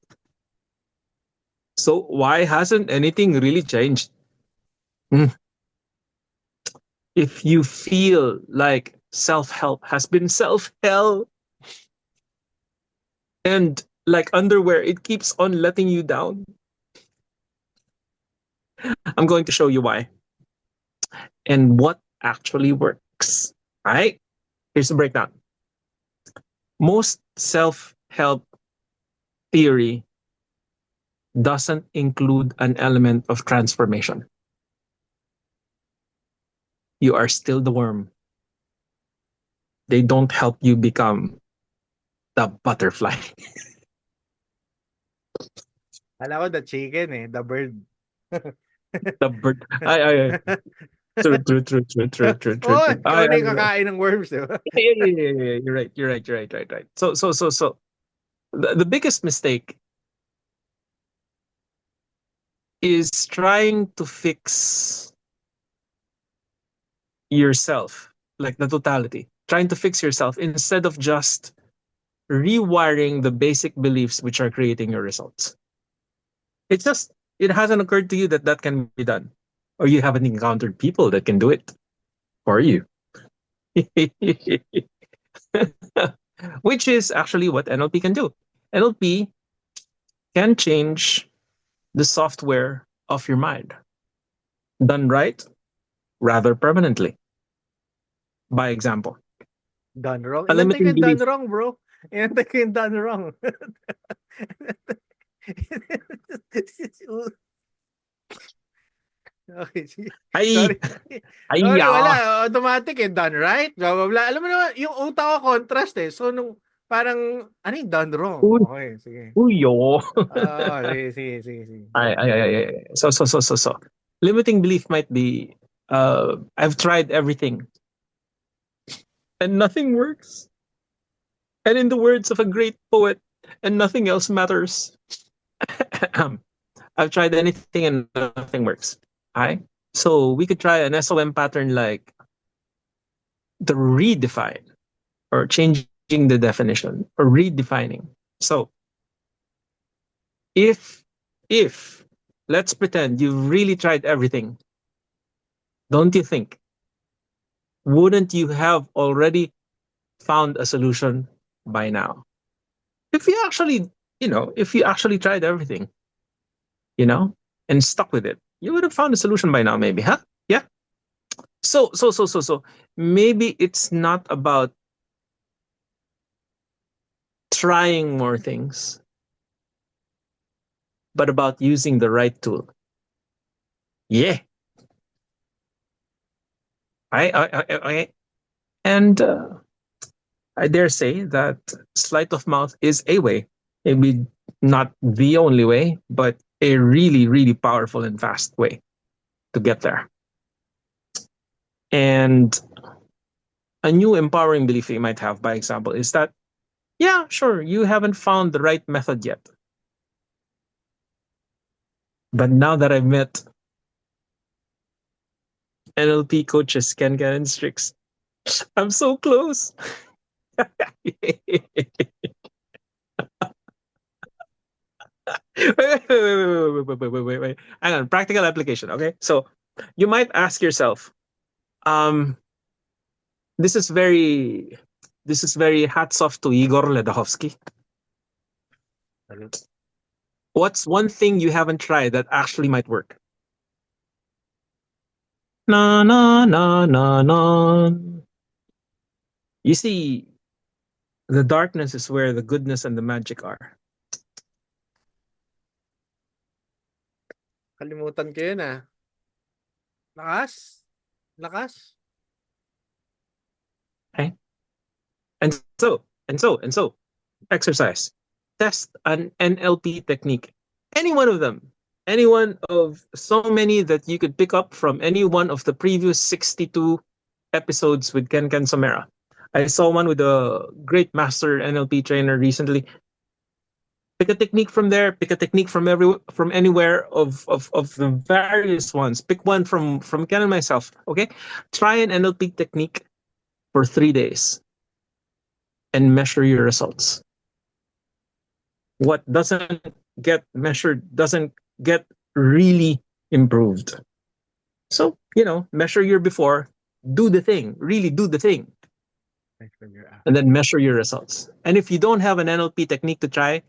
So why hasn't anything really changed? If you feel like self-help has been self-hell and like underwear, it keeps on letting you down, I'm going to show you why and what actually works. All right, here's the breakdown. Most self-help theory doesn't include an element of transformation. You are still the worm. They don't help you become the butterfly. Alam ko the chicken eh, the bird. The bird. Ay. True. Oh, ikaw na yung kakain ng worms, di ba? Yeah. You're right. So the biggest mistake is trying to fix yourself, like the totality. Trying to fix yourself instead of just rewiring the basic beliefs which are creating your results. It hasn't occurred to you that can be done, or you haven't encountered people that can do it for you. Which is actually what NLP can do. NLP can change the software of your mind. Done right, rather permanently. By example. Done wrong? Ilan tayo yung done wrong, bro? Ilan tayo yung done wrong? Okay, sige. Sorry. Wala. Automatic eh. Done right. Blah, blah, blah. Alam mo naman, yung utak ko contrast eh. So, nung parang, ano yung done wrong? Okay, sige. Uyo. Sige. So. Limiting belief might be, I've tried everything and nothing works. And in the words of a great poet, and nothing else matters. I've tried anything and nothing works. Right? So we could try an SOM pattern like the redefine or changing the definition or redefining. So if let's pretend you've really tried everything, don't you think, wouldn't you have already found a solution by now? If you actually tried everything, and stuck with it, you would have found a solution by now, maybe, huh? Yeah. So maybe it's not about trying more things, but about using the right tool. Yeah. And I dare say that sleight of mouth is a way, maybe not the only way, but a really, really powerful and fast way to get there. And a new empowering belief you might have, by example, is that, yeah, sure, you haven't found the right method yet. But now that I've met NLP coaches Ken and Strix. I'm so close. Wait. Hang on. Practical application. Okay. So you might ask yourself, um, this is very hats off to Igor Ledachowski. What's one thing you haven't tried that actually might work? Na na na na na. You see, the darkness is where the goodness and the magic are. Kalimutan ko yun ah. Lakas? Lakas? And so, exercise. Test an NLP technique. Any one of them. Any one of so many that you could pick up from any one of the previous 62 episodes with Ken Samera. I saw one with a great master NLP trainer recently. Pick a technique from there. Pick a technique from anywhere of the various ones. Pick one from Ken and myself. Okay, try an NLP technique for 3 days and measure your results. What doesn't get measured doesn't get really improved. So, measure your before, do the thing, really do the thing, and then measure your results. And if you don't have an NLP technique to try,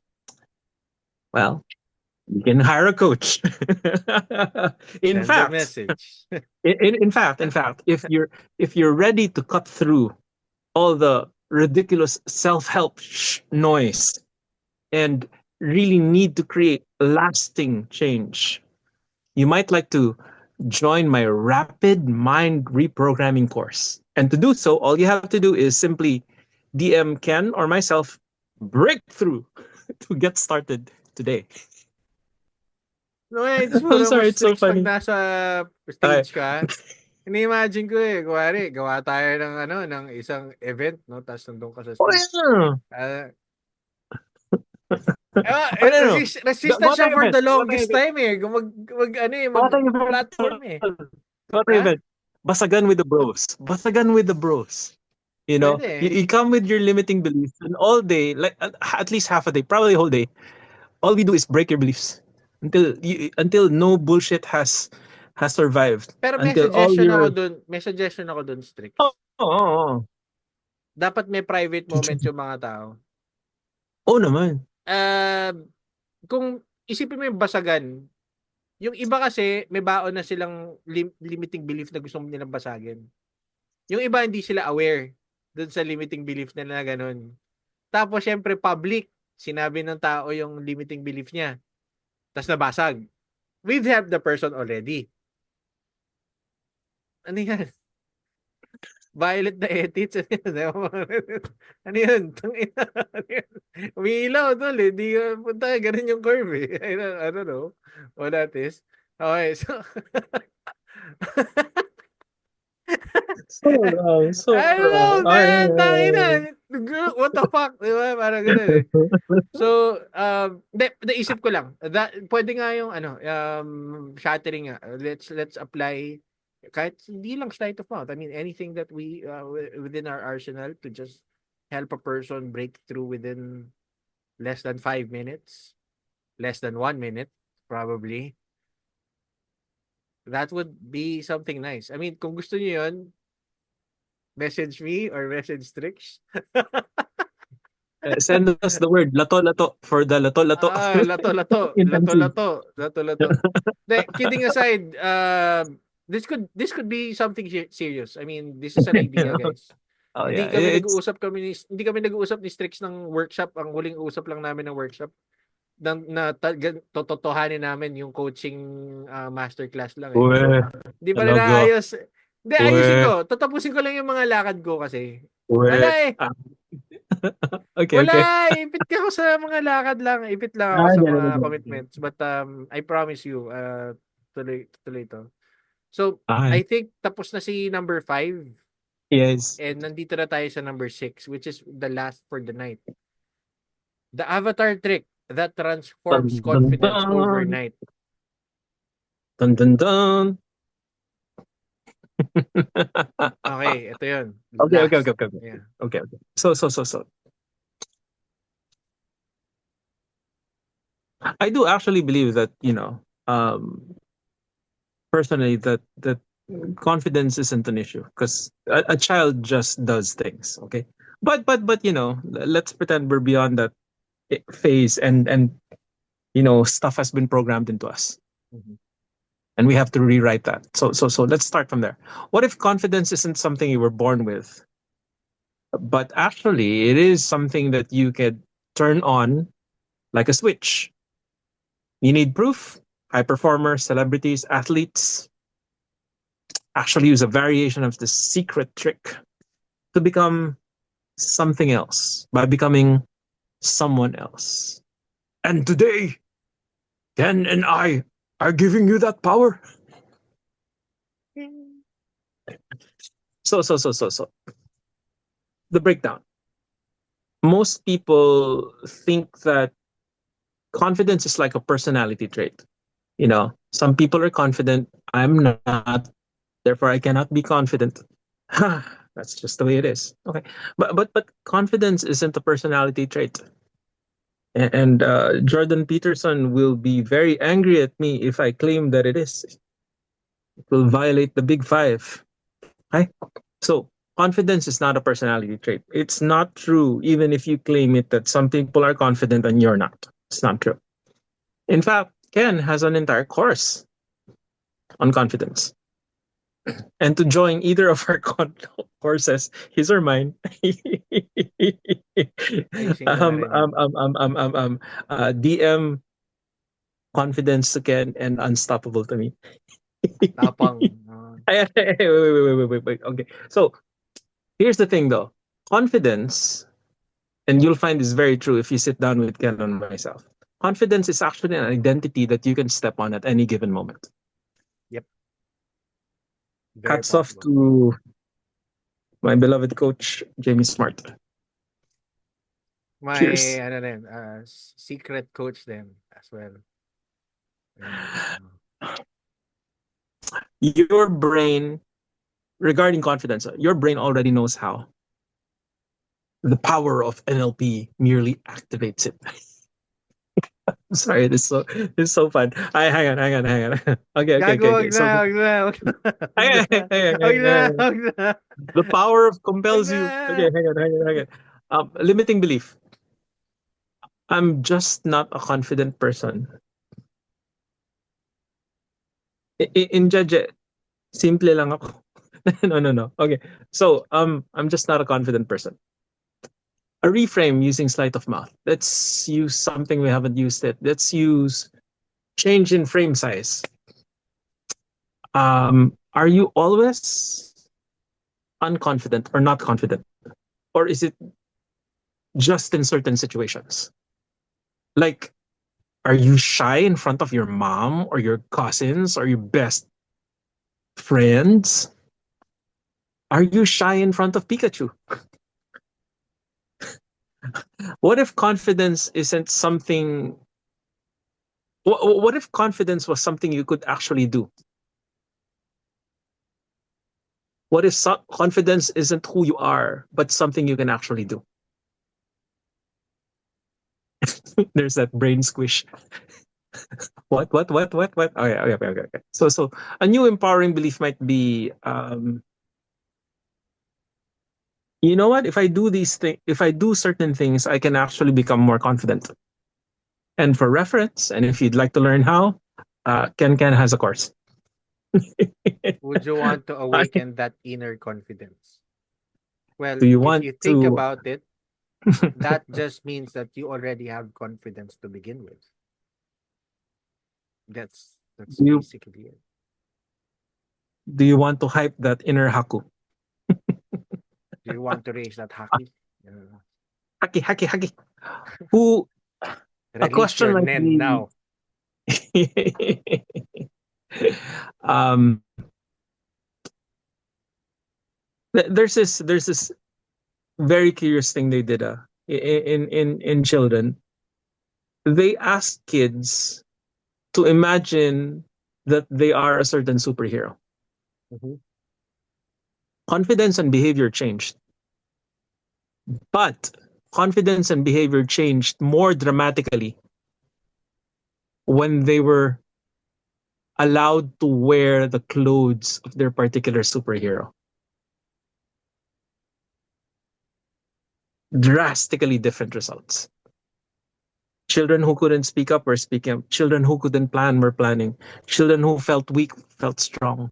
well, you can hire a coach. in Send a fact, message. in fact, if you're ready to cut through all the ridiculous self-help noise and really need to create lasting change, you might like to join my rapid mind reprogramming course. And to do so, all you have to do is simply DM Ken or myself, breakthrough, to get started today. No, it's I'm sorry, it's so Strix, pag funny. nasa stage ka, ini-imagine ko kuwari, gawa tayo ng isang event, no? Tapos nandun ka sa Oh, stage. yeah. No. Resistant siya for the longest What time eh. Mag-platform eh. event? Basagan with the bros. Basagan with the bros. Pwede eh. You come with your limiting beliefs, and all day, like at least half a day, probably a whole day, all we do is break your beliefs until no bullshit has survived. Pero may Until all suggestion ako dun, Strix. Oh. Dapat may private moment yung mga tao. Oo naman. Kung isipin mo yung basagan, yung iba kasi may baon na silang limiting belief na gusto nilang basagin. Yung iba hindi sila aware dun sa limiting belief nila na ganun. Tapos syempre public, sinabi ng tao yung limiting belief niya. Tapos nabasag. We've helped the person already. Ano yan? Violet the edits. Ano yun? Umiilaw doon eh. Di punta, ganun yung curve eh. I don't know what that is. Okay, so So wrong. I don't know, man. Tangina. What the fuck? Diba? Parang ganun eh. So, naisip ko lang. Pwede nga yung shattering nga. Let's apply kahit hindi lang sleight of mouth. I mean, anything that we within our arsenal to just help a person break through within less than 5 minutes, less than 1 minute, probably. That would be something nice. I mean, kung gusto niyo yun, message me or message Strix. Send us the word lato-lato for the lato-lato. Lato-lato. Kidding aside, this could be something serious. I mean, this is an idea, guys. Hindi kami nag-uusap ni Strix ng workshop. Ang huling usap lang namin ng workshop na tototohanin namin yung coaching masterclass lang eh. Hindi pa rin naayos. Hindi, ayusin ko. Tatapusin ko lang yung mga lakad ko kasi. Wala eh. Okay. Ipit ka ko sa mga lakad lang. Ipit lang ako sa mga commitments. But I promise you, tuloy to. So, I think tapos na si number 5. Yes. And nandito na tayo sa number 6, which is the last for the night. The avatar trick that transforms confidence overnight. Dun dun dun. Okay, ito yun. Okay, okay, Last. okay, okay, okay, Yeah. okay, okay. So. I do actually believe that, personally, that confidence isn't an issue because a child just does things. Okay, but let's pretend we're beyond that phase, and stuff has been programmed into us, Mhm. and we have to rewrite that. So let's start from there. What if confidence isn't something you were born with, but actually it is something that you could turn on like a switch? You need proof. High performers, celebrities, athletes actually use a variation of the secret trick to become something else by becoming someone else. And today, Ken and I are giving you that power. So. The breakdown. Most people think that confidence is like a personality trait. Some people are confident. I'm not. Therefore, I cannot be confident. That's just the way it is. Okay, but confidence isn't a personality trait. And Jordan Peterson will be very angry at me if I claim that it is. It will violate the big five. Okay? So, confidence is not a personality trait. It's not true, even if you claim it that some people are confident and you're not. It's not true. In fact, Ken has an entire course on confidence. And to join either of our courses, his or mine, Ayusin ko na rin yan. DM confidence to Ken and unstoppable to me. Tapang. Wait. Okay. So here's the thing though. Confidence, and you'll find this very true if you sit down with Ken and myself. Confidence is actually an identity that you can step on at any given moment. Yep. Very Hats off possible. to my beloved coach, Jamie Smart. My, Cheers. ano rin, secret coach din as well. Your brain, regarding confidence, your brain already knows how. The power of NLP merely activates it. Sorry, this is so fun. Hang on. Gago, wag Okay. na, So wag na, wag na, wag na, wag na, hang on. wag na, The power of wag compels na. you. Okay, hang on. Limiting belief. I'm just not a confident person. In Jeje, simple lang ako. No. Okay. So, I'm just not a confident person. A reframe using sleight of mouth. Let's use something we haven't used it. Let's use change in frame size. Are you always unconfident or not confident? Or is it just in certain situations? Like, are you shy in front of your mom or your cousins or your best friends? Are you shy in front of Pikachu? What if confidence isn't something? What if confidence was something you could actually do? What if confidence isn't who you are, but something you can actually do? There's that brain squish. What? Okay. So a new empowering belief might be, you know what? If I do these things, if I do certain things, I can actually become more confident. And for reference, and if you'd like to learn how, Ken has a course. Would you want to Do awaken that inner confidence? Well, you if want you think to? about it, that just means that you already have confidence to begin with. That's do you basically it. do you want to hype that inner Haku? Do you want to raise that hockey? Haki. Who a Release question your like Nen the now. um there's this very curious thing they did in children. They asked kids to imagine that they are a certain superhero. Mhm. confidence and behavior changed. But confidence and behavior changed more dramatically when they were allowed to wear the clothes of their particular superhero. Drastically different results. Children who couldn't speak up were speaking up. Children who couldn't plan were planning. Children who felt weak felt strong.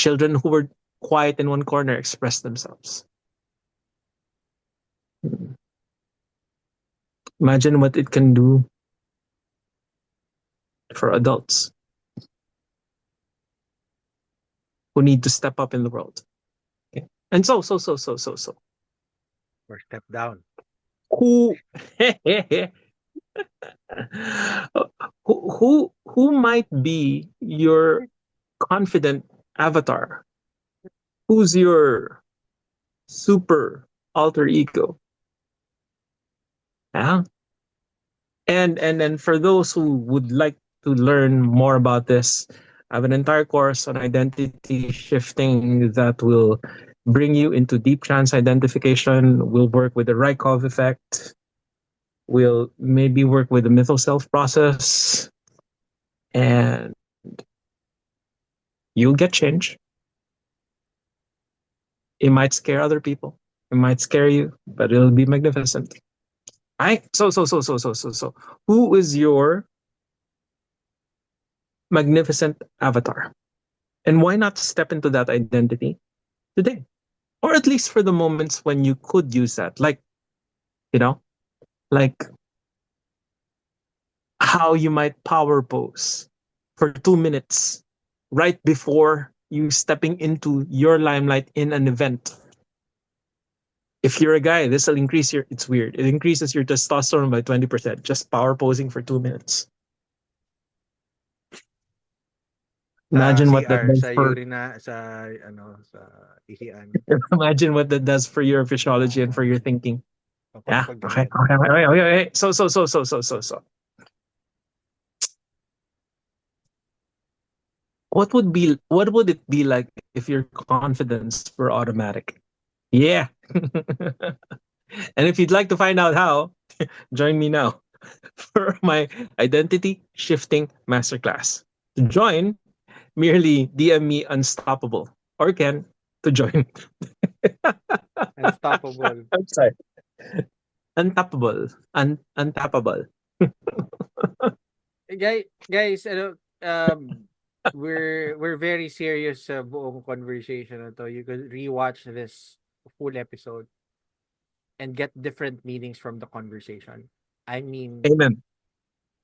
Children who were quiet in one corner expressed themselves. Imagine what it can do for adults who need to step up in the world. Okay. And so. Or step down. Who who might be your confident avatar? Who's your super alter ego? Yeah. And for those who would like to learn more about this, I have an entire course on identity shifting that will bring you into deep trance identification. We'll work with the Rykov effect. We'll maybe work with the mytho self process, and you'll get change. It might scare other people. It might scare you, but it'll be magnificent. Right? So. Who is your magnificent avatar? And why not step into that identity today? Or at least for the moments when you could use that. Like, you know, like how you might power pose for 2 minutes right before you stepping into your limelight in an event. If you're a guy, this will increase your, it's weird. It increases your testosterone by 20%, just power posing for 2 minutes. Imagine what that CR, does sa for, urina, sa ihian. imagine what that does for your physiology and for your thinking. Yeah. Okay. Mapapagaling. Okay. So. What would it be like if your confidence were automatic? Yeah. And if you'd like to find out how, join me now for my identity shifting masterclass. To join, merely DM me unstoppable or Ken to join. Unstoppable. I'm sorry. Untappable. Untappable. Guys, we're very serious sa buong conversation na to. You could rewatch this full episode and get different meanings from the conversation. I mean, Amen.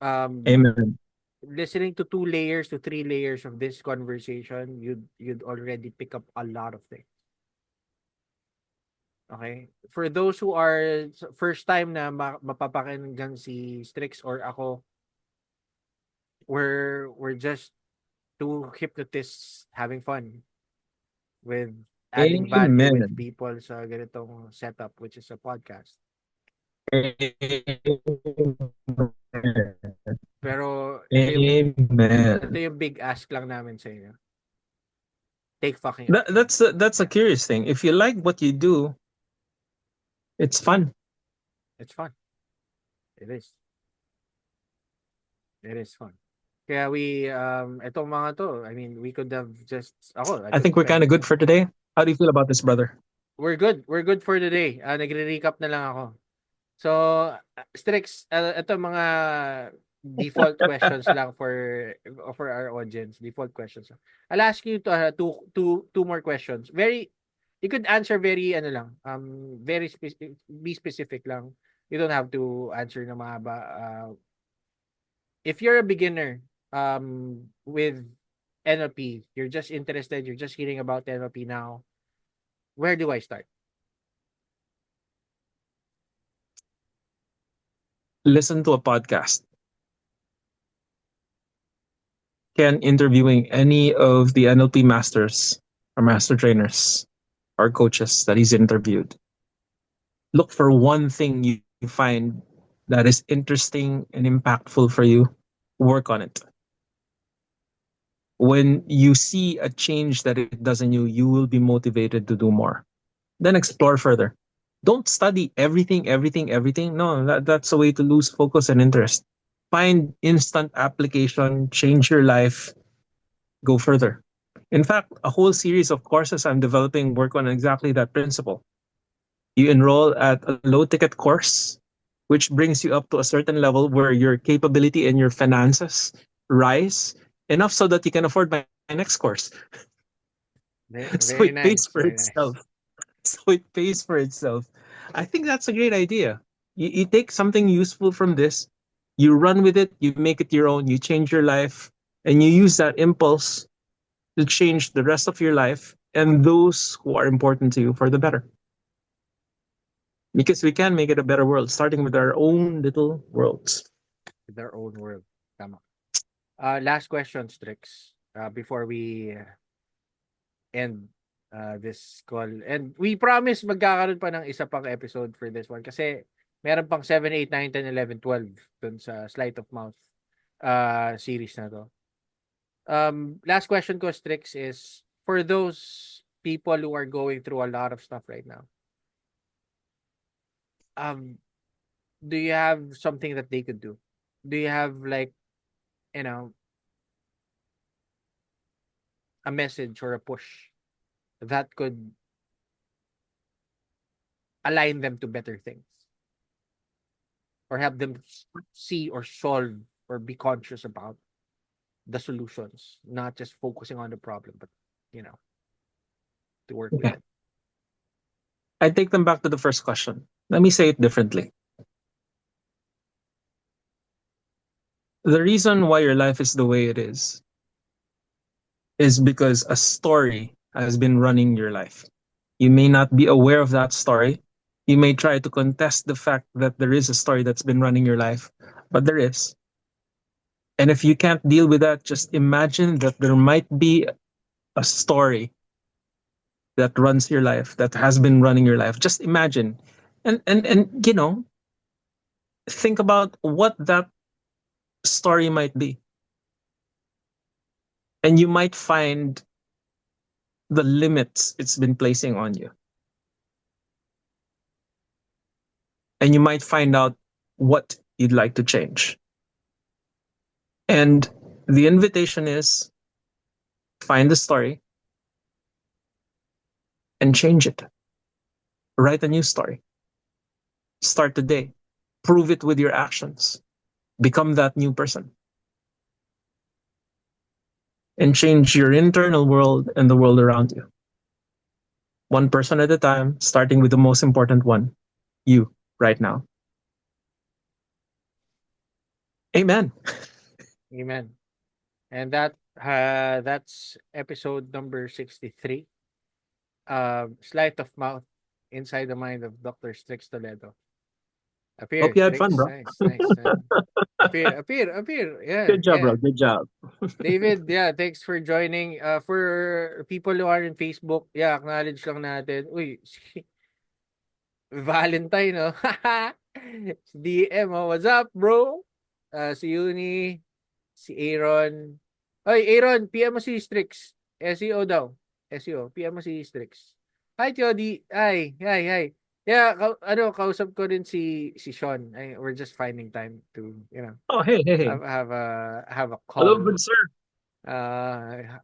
um, Amen. listening to 2 layers to 3 layers of this conversation, you'd already pick up a lot of things. Okay? For those who are first time na mapapakinggan si Strix or ako, we're just two hypnotists having fun with adding value with Amen. people sa ganitong setup, which is a podcast. Pero ito Amen. yung big ask lang namin sa inyo. Take fucking That, action. that's a curious thing. If you like what you do, it's fun. It's fun. It is. It is fun. Kaya itong mga to, I mean, we could have just, I I could think we're kind spend, of good for today. How do you feel about this, brother? we're good. We're good for today. Nagre-recap na lang ako. So, Strix, ito mga default questions lang for our audience. Default questions. I'll ask you two more questions. You could answer very be specific lang. You don't have to answer na mahaba. If you're a beginner with NLP, you're just interested, you're just hearing about NLP now, where do I start? Listen to a podcast. Ken interviewing any of the NLP masters or master trainers or coaches that he's interviewed. Look for one thing you find that is interesting and impactful for you. Work on it. When you see a change that it does in you, you will be motivated to do more. Then explore further. Don't study everything, everything, everything. No, that's a way to lose focus and interest. Find instant application, change your life, go further. In fact, a whole series of courses I'm developing work on exactly that principle. You enroll at a low ticket course, which brings you up to a certain level where your capability and your finances rise enough so that you can afford my next course. So it Very pays for nice, very itself. nice. So it pays for itself. I think that's a great idea. You take something useful from this, you run with it, you make it your own, you change your life, and you use that impulse to change the rest of your life and those who are important to you for the better. Because we can make it a better world, starting with our own little worlds. Their own world. Tama. Last question, Strix. Before we end this call. And we promise magkakaroon pa ng isa pang episode for this one kasi meron pang 7, 8, 9, 10, 11, 12 dun sa Sleight of Mouth series na to. Last question ko, Strix, is for those people who are going through a lot of stuff right now, um, do you have something that they could do? Do you have like, you know, a message or a push that could align them to better things or help them see or solve or be conscious about the solutions, not just focusing on the problem, but you know, to work with Okay. it. I take them back to the first question. Let me say it differently. The reason why your life is the way it is because a story has been running your life. You may not be aware of that story. You may try to contest the fact that there is a story that's been running your life, but there is. And if you can't deal with that, just imagine that there might be a story that runs your life, that has been running your life. Just imagine. And think about what that story might be. And you might find the limits it's been placing on you. And you might find out what you'd like to change. And the invitation is find the story and change it. Write a new story. Start today. Prove it with your actions. Become that new person. And change your internal world and the world around you. One person at a time, starting with the most important one, you, right now. Amen. Amen. And that's episode number 63. Sleight of Mouth inside the mind of Dr. Strix Toledo. Hope Appear, you had fun, Strix. bro. Nice, nice. Appear. Yeah, Good job, yeah. bro. Good job. David, yeah, thanks for joining. For people who are in Facebook, yeah, acknowledge lang natin. Uy, si Valentine, no? Si DM, oh, what's up, bro? Si Uni, si Aaron. Oy, Aaron, PM mo si Strix. SEO daw. SEO, PM mo si Strix. Hi, Jody. Hi. Yeah, kausap ko rin si Sean. We're just finding time to, Oh, hey. have a Hello, call. good sir. Uh,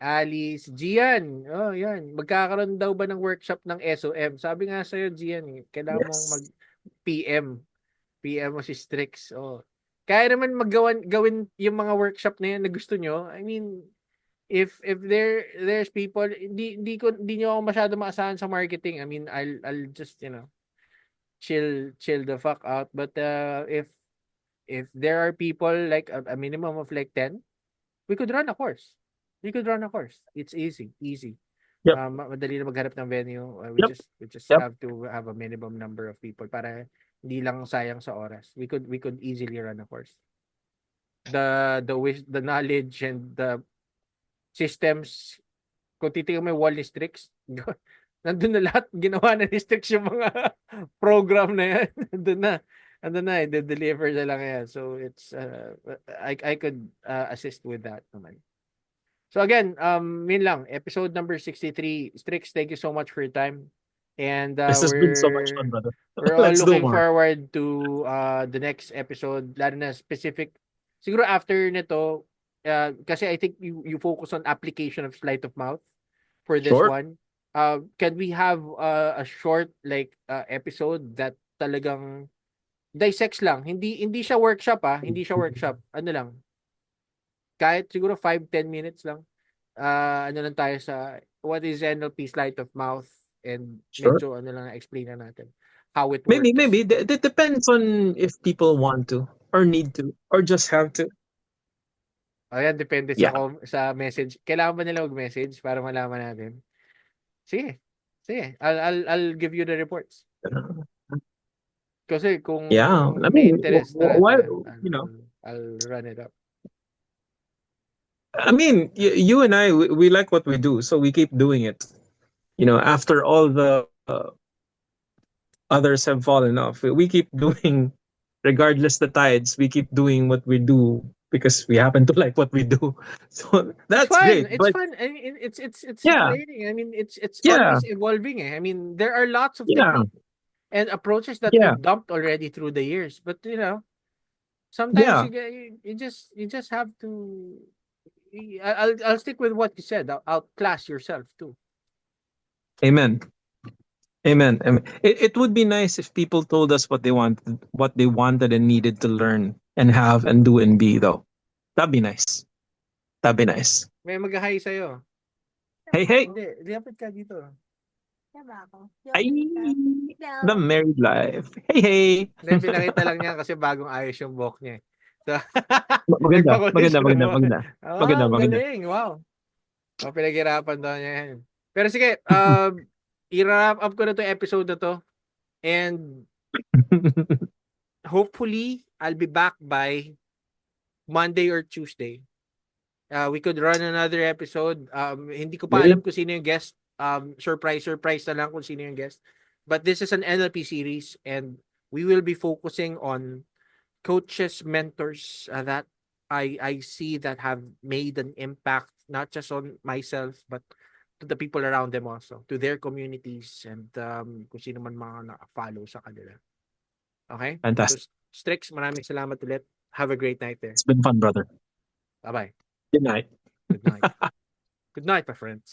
Alice, Gian. Oh, yan. Magkakaroon daw ba ng workshop ng SOM? Sabi nga sa'yo, Gian, kailangan mong Yes. mag-PM. PM mo si Strix. Oh. Kaya naman gawin yung mga workshop na yan na gusto nyo. I mean, if there's people, hindi nyo ako masyado maasahan sa marketing. I mean, I'll just, chill the fuck out. But if there are people like a minimum of like 10, we could run a course. It's easy. Yep. Madali na maghanap ng venue. Yep. We just Yep. have to have a minimum number of people para hindi lang sayang sa oras. We could easily run a course. The knowledge and the systems, kung titingnan mo yung wall ni Strix, nandun na lahat, ginawa na ni Strix yung mga program na yan. Nandun na, i-deliver na lang yan. So it's I could assist with that naman. So again, yun lang. Episode number 63. Strix, thank you so much for your time. And This has been so much fun, brother. we're all Let's do looking more. forward to the next episode, lalo na specific. Siguro after nito, kasi I think you focus on application of sleight of mouth for this Sure. one. Can we have a short like episode that talagang dissects lang. Hindi siya workshop hindi siya workshop. Ano lang. Kahit siguro 5-10 minutes lang. Ano lang tayo sa what is NLP sleight of mouth and Sure. medyo ano lang explain na natin how it Maybe, works. maybe. It depends on if people want to, or need to, or just have to. Ayan, depende Yeah. sa message. Kailangan ba nila mag-message para malaman natin? Sige. Sige. I'll give you the reports. Kasi kung Yeah. I may mean, interest why, I'll run it up. I mean, you and I, we like what we do, so we keep doing it. After all the others have fallen off, we keep doing, regardless the tides, we keep doing what we do because we happen to like what we do. So It's that's fun. great. It's But fun. I mean, it's yeah, exciting. I mean, it's yeah, always evolving. I mean, there are lots of yeah, techniques and approaches that yeah, we've dumped already through the years. But sometimes yeah. you just have to. I'll stick with what you said. Outclass yourself too. Amen. Amen. Amen. It would be nice if people told us what they wanted and needed to learn and have and do and be, though. That'd be nice. That'd be nice. May mag-hi sa'yo. Hey, hey. Hindi, liapit ka dito. Ay, the married life. Hey, hey. Hindi, pinakita lang niya kasi bagong ayos yung buhok niya. So, Maganda, maganda, nagpa-condition maganda, mo. maganda. Maganda, maganda. Galing. Wow. Pinaghirapan daw niya yan. Pero sige, i-wrap up ko na 'tong episode na 'to. And hopefully, I'll be back by Monday or Tuesday. We could run another episode. Hindi ko pa alam kung sino yung guest. Surprise na lang kung sino yung guest. But this is an NLP series and we will be focusing on coaches, mentors that I see that have made an impact not just on myself but to the people around them also, to their communities and kung sino man mga na-follow sa kanila. Okay? Fantastic. So, Strix, maraming salamat ulit. Have a great night there. It's been fun, brother. Bye-bye. Good night. Good night. Good night, my friends.